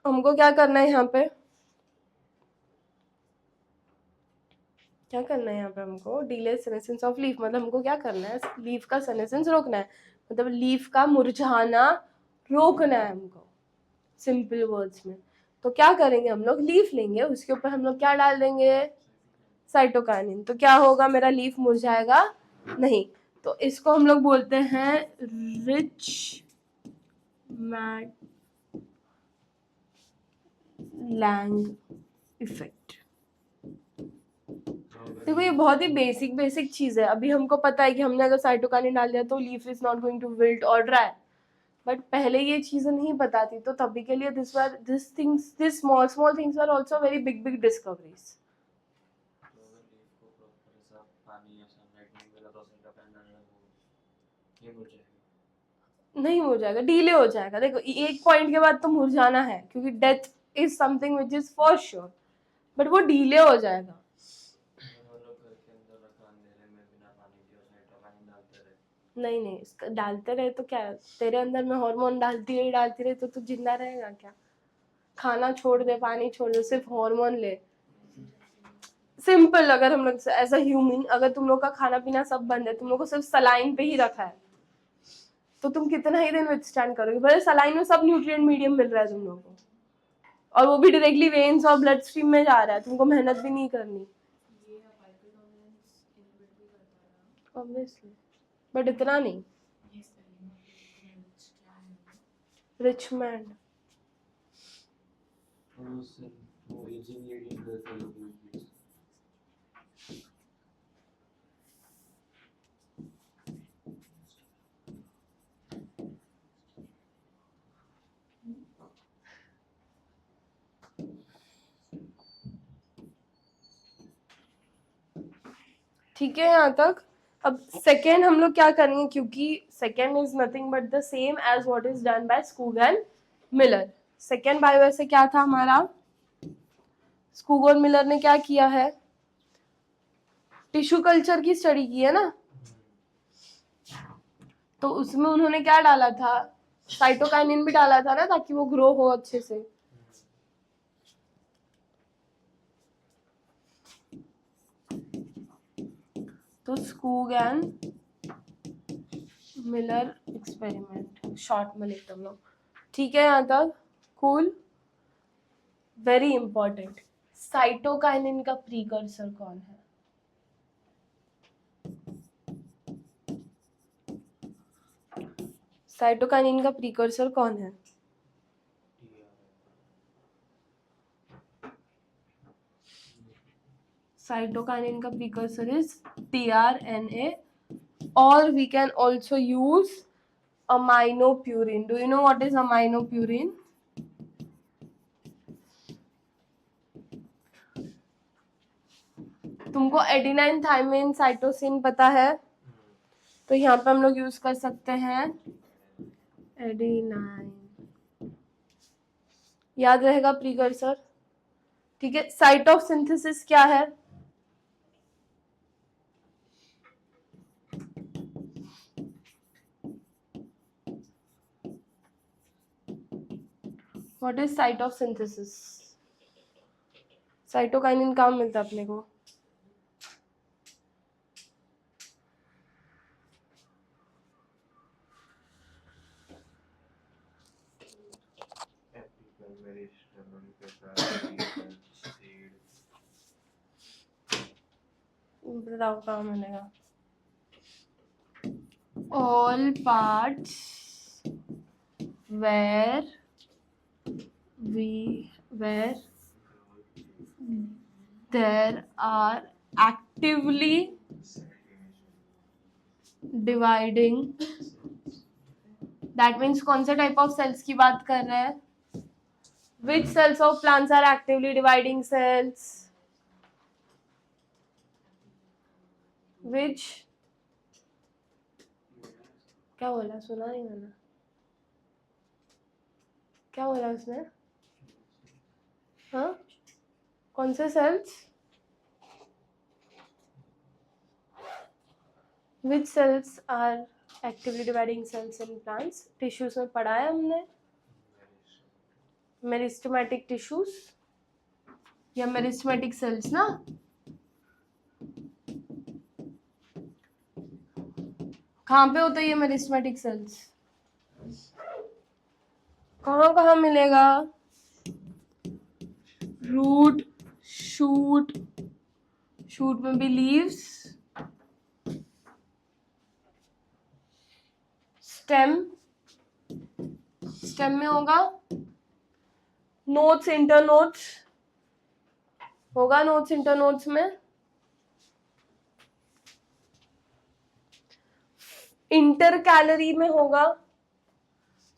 हमको क्या करना है यहाँ पे, क्या करना है यहाँ पे हमको, डिले सेनेसेंस ऑफ लीफ. मतलब हमको क्या करना है, लीफ का सेनेसेंस रोकना है. मतलब लीफ का मुरझाना रोकना है हमको, सिंपल वर्ड्स में. तो क्या करेंगे हम लोग, लीफ लेंगे, उसके ऊपर हम लोग क्या डाल देंगे, साइटोकाइनिन. तो क्या होगा, मेरा लीफ मुरझाएगा नहीं. तो इसको हम लोग बोलते हैं रिच मैट लैंग इफेक्ट. देखो ये बहुत ही बेसिक चीज है. अभी हमको पता है कि हमने अगर साइटोकाइनिन डाल दिया तो leaf is not going to wilt और ड्राई. बट पहले ये चीजें नहीं पता थी, तो तभी के लिए this small things were also very big discoveries. तो अगर लीफ को प्रॉपर ऐसा पानी या सनलाइट नहीं मिला तो उसका पैनल ये मुरझ जाएगा. नहीं हो जाएगा, डीले हो जाएगा. देखो एक पॉइंट के बाद तो मुरझाना है, क्योंकि death is something which is for sure, but वो डीले हो जाएगा. नहीं इसका डालते रहे तो क्या, तेरे अंदर में हार्मोन डालती रहे तो तू जिंदा रहेगा क्या. खाना छोड़ दे, पानी छोड़ दे, सिर्फ हार्मोन ले. सिंपल. अगर हम लोग एज अ ह्यूमन, अगर तुम लोग का खाना पीना सब बंद है, तुम लोग को सिर्फ सलाइन पे ही रखा है, तो तुम कितना ही दिन विथस्टैंड करोगे. भले सलाइन में सब न्यूट्रिएंट मीडियम मिल रहा है तुम लोगों को, और वो भी डायरेक्टली वेन्स और ब्लड स्ट्रीम में जा रहा है, तुमको मेहनत भी नहीं करनी. ऑब्वियसली, बट इतना नहीं. रिचमैंड. ठीक है यहाँ तक. अब सेकेंड हम लोग क्या करेंगे, क्योंकि second is nothing but the same as what is done by Skoog and Miller. Second बायो ऐसे क्या था हमारा, स्कूग और मिलर ने क्या किया है, टिश्यू कल्चर की स्टडी की है ना. तो उसमें उन्होंने क्या डाला था, साइटोकाइनिन भी डाला था ना, ताकि वो ग्रो हो अच्छे से. तो Skoog and Miller experiment short में लिखते हम लोग. ठीक है यहाँ तक कूल. वेरी इंपॉर्टेंट, साइटोकाइनिन का प्रीकर्सर कौन है. साइटोकाइनिन का प्रीकर्सर कौन है. साइटोकाइनिन का precursor is tRNA, or we can also use aminopurine. Do you know what is aminopurine? तुमको एडेनाइन थाइमिन साइटोसिन पता है, तो यहाँ पे हम लोग यूज कर सकते हैं एडेनाइन. याद रहेगा प्रीकर्सर. ठीक है. साइट ऑफ सिंथेसिस क्या है, what is site of synthesis? Cytokinin कहाँ मिलता है अपने को? एपिकल मेरिस्टेम के साथ सीड बताओ कहाँ मिलेगा? All parts where there are actively dividing, that means कौन से टाइप ऑफ सेल्स की बात कर रहे हैं? Which cells of plants are actively dividing cells? Which, क्या बोला? सुना नहीं मैंने. क्या बोला उसने? हाँ, कौन से cells? Which cells are actively dividing cells in plants? Tissues में पढ़ा है हमने. मेरिस्टेमेटिक टिश्यूज या मेरिस्टेमेटिक सेल्स ना. कहाँ पे होता है ये मेरिस्टेमेटिक सेल्स? कहाँ कहाँ मिलेगा? रूट, शूट, शूट में भी लीव्स, स्टेम, स्टेम में होगा, नोट्स, इंटरनोट्स होगा, नोट्स इंटरनोट्स में, इंटरकैलरी में होगा.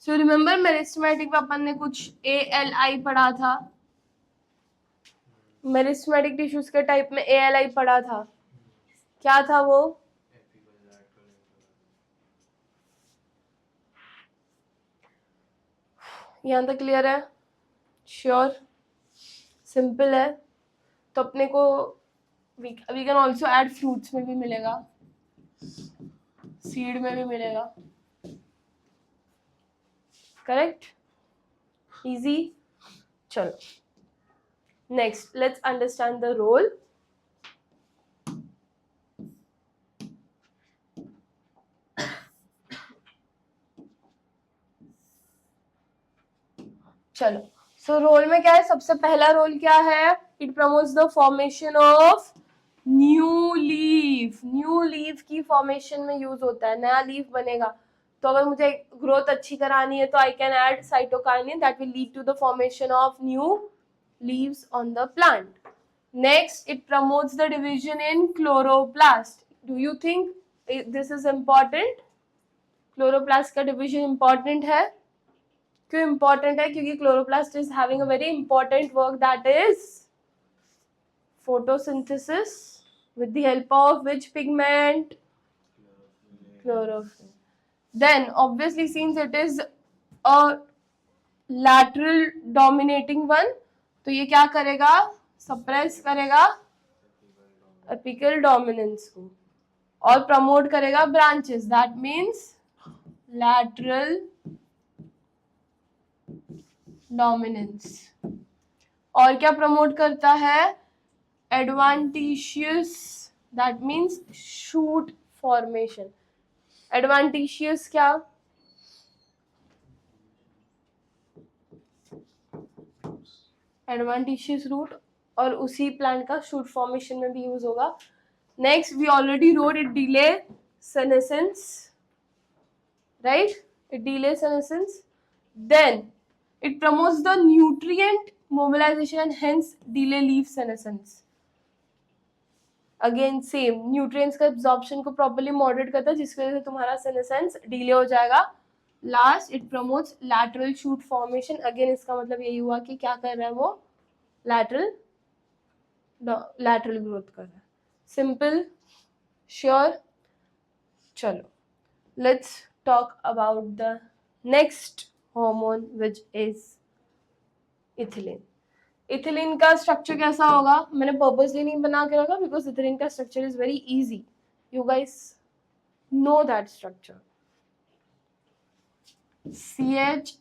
सो रिमेम्बर मेरिस्टेमेटिक में अपन ने कुछ ALI पढ़ा था. मेरिस्टेमेटिक टिश्यूज के टाइप में ALI पढ़ा था. क्या था वो? यहाँ तक क्लियर है? श्योर? सिंपल है. तो अपने को we can also add fruits में भी मिलेगा, सीड में भी मिलेगा. करेक्ट? इजी. चलो next let's understand the role. चलो, सो रोल में क्या है? सबसे पहला रोल क्या है? It promotes the formation of new leaf. New leaf की फॉर्मेशन में यूज होता है. नया लीफ बनेगा तो अगर मुझे ग्रोथ अच्छी करानी है तो I can add cytokinin that will lead to the formation of new leaves on the plant. Next, it promotes the division in chloroplast. Do you think this is important? Chloroplast का division important है. क्यों important है? क्योंकि chloroplast is having a very important work that is photosynthesis with the help of which pigment? Chlorophyll. Then obviously since it is a lateral dominating one, तो ये क्या करेगा? suppress करेगा apical dominance को और promote करेगा branches. That means lateral dominance. और क्या promote करता है? adventitious, that means shoot formation. adventitious क्या? adventitious root और उसी प्लांट का shoot formation में भी यूज होगा. next we already wrote it delay senescence, right? It delays senescence. Then it promotes the nutrient mobilization and hence delay leaf senescence. Again same, nutrients का absorption को properly moderate करता है जिसकी वजह से तुम्हारा सेनेसेंस डिले हो जाएगा. Last, it promotes lateral shoot formation. Again इसका मतलब यही हुआ कि क्या कर रहा है वो? लैटरल ग्रोथ कर रहा है. सिंपल? श्योर? चलो let's talk about the next hormone which is ethylene. Ethylene का स्ट्रक्चर कैसा होगा? मैंने पर्पसली नहीं बना के रखा बिकॉज इथिलीन का structure is very easy. You guys know that structure. CH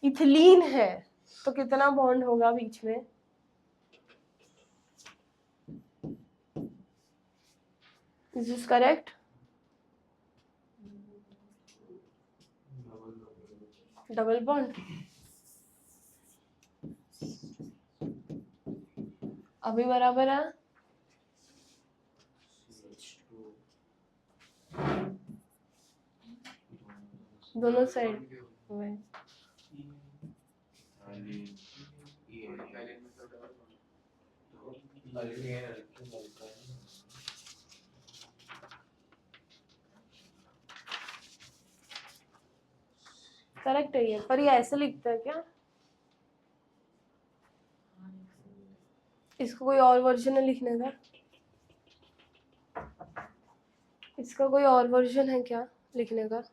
ethylene है तो कितना बॉन्ड होगा बीच में? Is this correct? Double bond. अभी बराबर है? दोनों साइड में करेक्ट है ये, पर ये ऐसे लिखता है क्या? इसको कोई और वर्जन है लिखने का? इसका कोई और वर्जन है क्या लिखने का?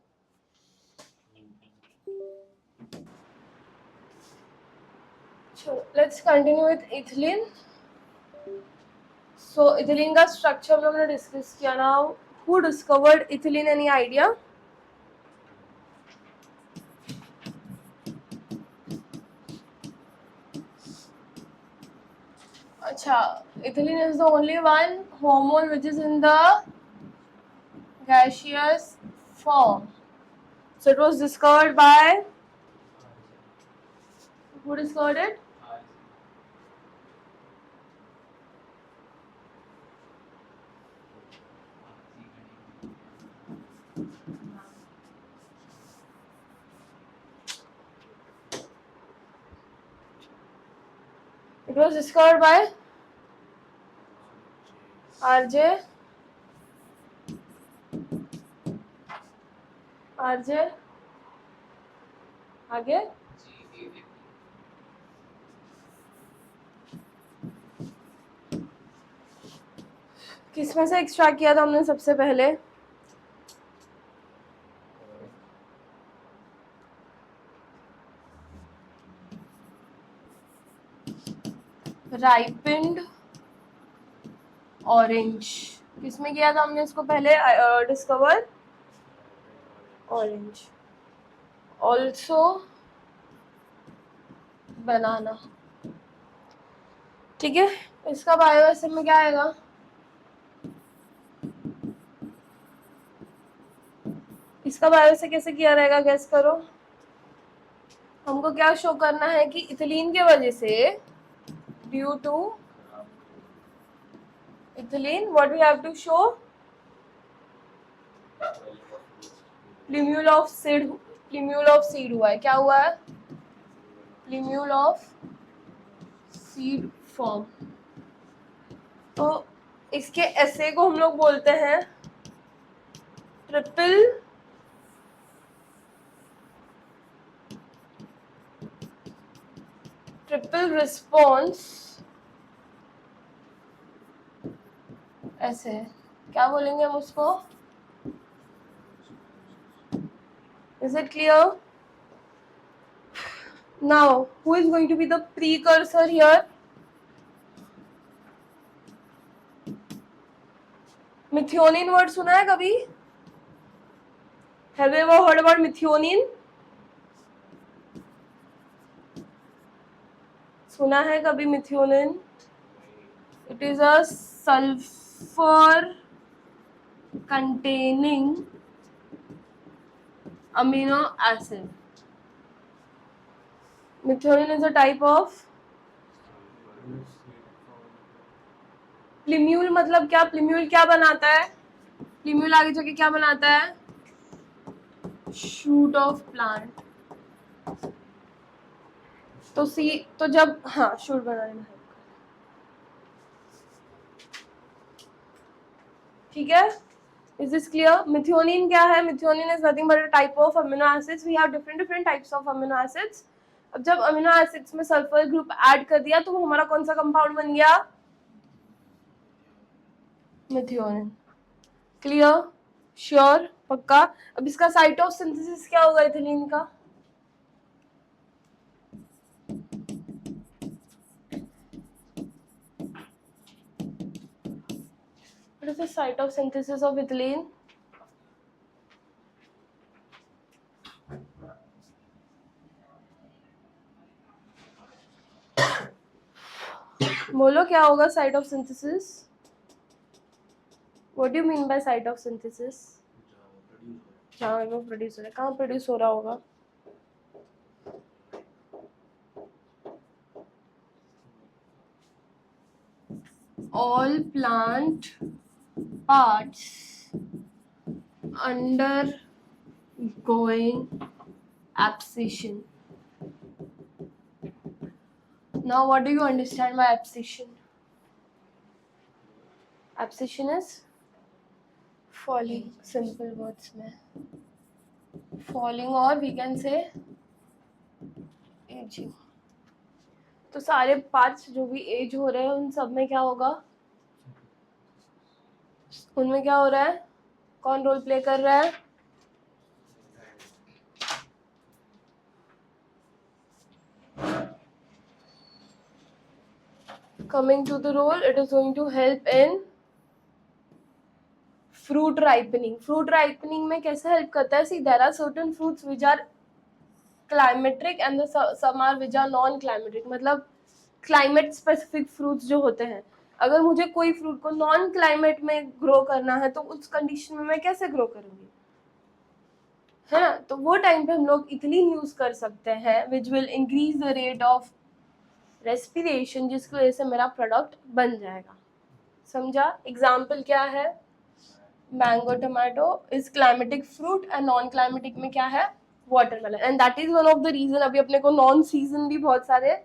Let's continue with ethylene. So ethylene का स्ट्रक्चर हम लोगों ने डिस्कस किया। Now who discovered ethylene? Any idea? अच्छा, ethylene is the only one hormone which is in the gaseous form. So it was discovered by, who discovered it? It was discovered by RJ. RJ आगे किसमें से extract किया था हमने सबसे पहले? Ripened orange. किसमें किया था हमने इसको पहले डिस्कवर? ऑरेंज। ऑल्सो बनाना। ठीक है, इसका बायो एसिड में क्या आएगा? इसका बायो एसिड कैसे किया रहेगा, गैस करो। हमको क्या शो करना है कि इथिलीन के वजह से, due to ethylene, what we have to show? Plumule of seed हुआ है। क्या हुआ है? Plumule of seed form. तो इसके एसे को हम लोग बोलते हैं ट्रिपल रिस्पॉन्स ऐसे। क्या बोलेंगे हम उसको? Is it clear? Now who is going to be the precursor here? Methionine word सुना है कभी? Have you ever heard about methionine? सुना है कभी methionine? It is a sulphur containing amino acid. Methionine is a type of plumule. मतलब क्या? प्लीम्यूल क्या बनाता है? प्लीम्यूल आगे जाके क्या बनाता है? Shoot of plant. तो जब हाँ शूट बनाने में, ठीक है? Is this clear? Methionine क्या है? Methionine is nothing but a type of amino acids. We have different types of amino acids. अब जब अमीनो एसिड्स में सल्फर ग्रुप ऐड कर दिया तो वो हमारा कौन सा कंपाउंड बन गया? मिथियोनिन। क्लियर? श्योर? पक्का? अब इसका साइट ऑफ सिंथेसिस क्या होगा इथिलीन का? What is the site of synthesis of ethylene? बोलो क्या होगा site of synthesis? What do you mean bye site of synthesis? जहाँ वो प्रोड्यूस हो रहा है, कहाँ प्रोड्यूस हो रहा होगा? All plant parts undergoing abscission. Now what do you understand by abscission? Abscission is falling, simple words में falling, or we can say aging. तो सारे पार्ट्स जो भी एज हो रहे हैं उन सब में क्या होगा? उनमें क्या हो रहा है? कौन रोल प्ले कर रहा है? Coming to the role, it is going to help in fruit ripening. Fruit ripening में कैसे help करता है? See, there are certain fruits which are climatic and some are which are non-climatic. मतलब climate specific fruits जो होते हैं, अगर मुझे कोई फ्रूट को नॉन क्लाइमेट में ग्रो करना है तो उस कंडीशन में मैं कैसे ग्रो करूंगी, है ना? तो वो टाइम पे हम लोग इथिलीन यूज कर सकते हैं which will increase the rate of respiration, जिसकी वजह से मेरा प्रोडक्ट बन जाएगा. समझा? एग्जाम्पल क्या है? Mango tomato is climacteric fruit and non climacteric में क्या है? Watermelon. And that is one of the reason अभी अपने को नॉन सीजन भी बहुत सारे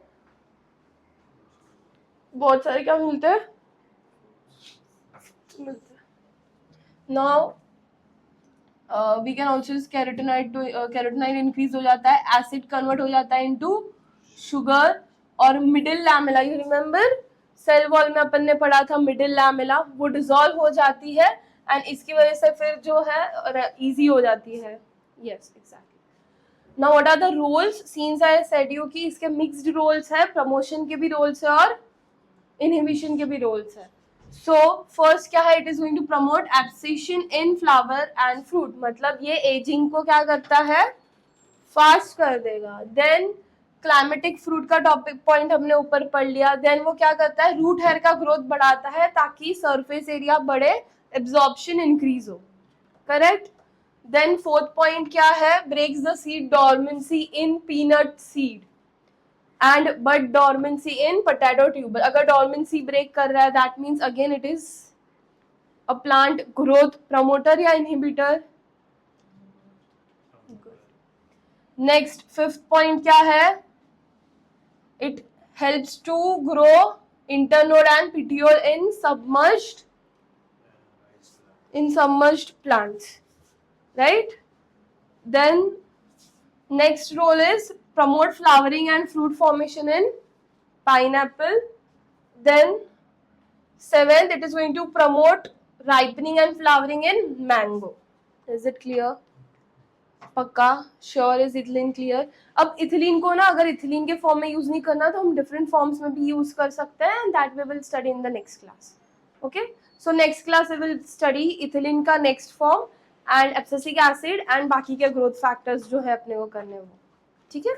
क्या मिलते हैं. Now we can also use carotenoid to carotenoid increase हो जाता है, एसिड कन्वर्ट हो जाता है इनटू शुगर. और middle lamella, you remember cell wall में अपन ने पढ़ा था मिडिल लैमेला, वो डिसॉल्व हो जाती है एंड इसकी वजह से फिर जो है इजी हो जाती है. Yes exactly. Now what are the roles? Since I said you कि इसके मिक्स्ड रोल्स है, प्रमोशन के भी रोल्स है और इनहिबिशन के भी रोल्स है. सो फर्स्ट क्या है? It is going to promote abscission in flower and fruit. मतलब ये एजिंग को क्या करता है? फास्ट कर देगा. देन क्लाइमेटिक फ्रूट का टॉपिक पॉइंट हमने ऊपर पढ़ लिया. देन वो क्या करता है? रूट हेयर का ग्रोथ बढ़ाता है ताकि सरफेस एरिया बढ़े, एब्जॉर्प्शन इंक्रीज हो. करेक्ट. देन फोर्थ पॉइंट क्या है? Breaks the seed dormancy in peanut seed and but dormancy in potato tuber. अगर डॉर्मेंसी ब्रेक कर रहा है that means again it is a plant growth promoter या inhibitor. Next fifth point क्या है? It helps to grow internode and petiole in submerged plants, right? Then next role is promote flowering and fruit formation in pineapple. Then seventh, it is going to promote ripening and flowering in mango. Is it clear? पक्का? Sure? Is ethylene clear? अब ethylene को ना अगर ethylene के form में use नहीं करना तो हम डिफरेंट फॉर्म्स में भी यूज कर सकते हैं and that we will study in the next class. Okay, so next class we will study ethylene का next form and abscisic acid and बाकी के ग्रोथ फैक्टर्स जो है अपने को करने वो. ठीक है?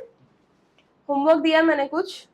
होमवर्क दिया मैंने कुछ.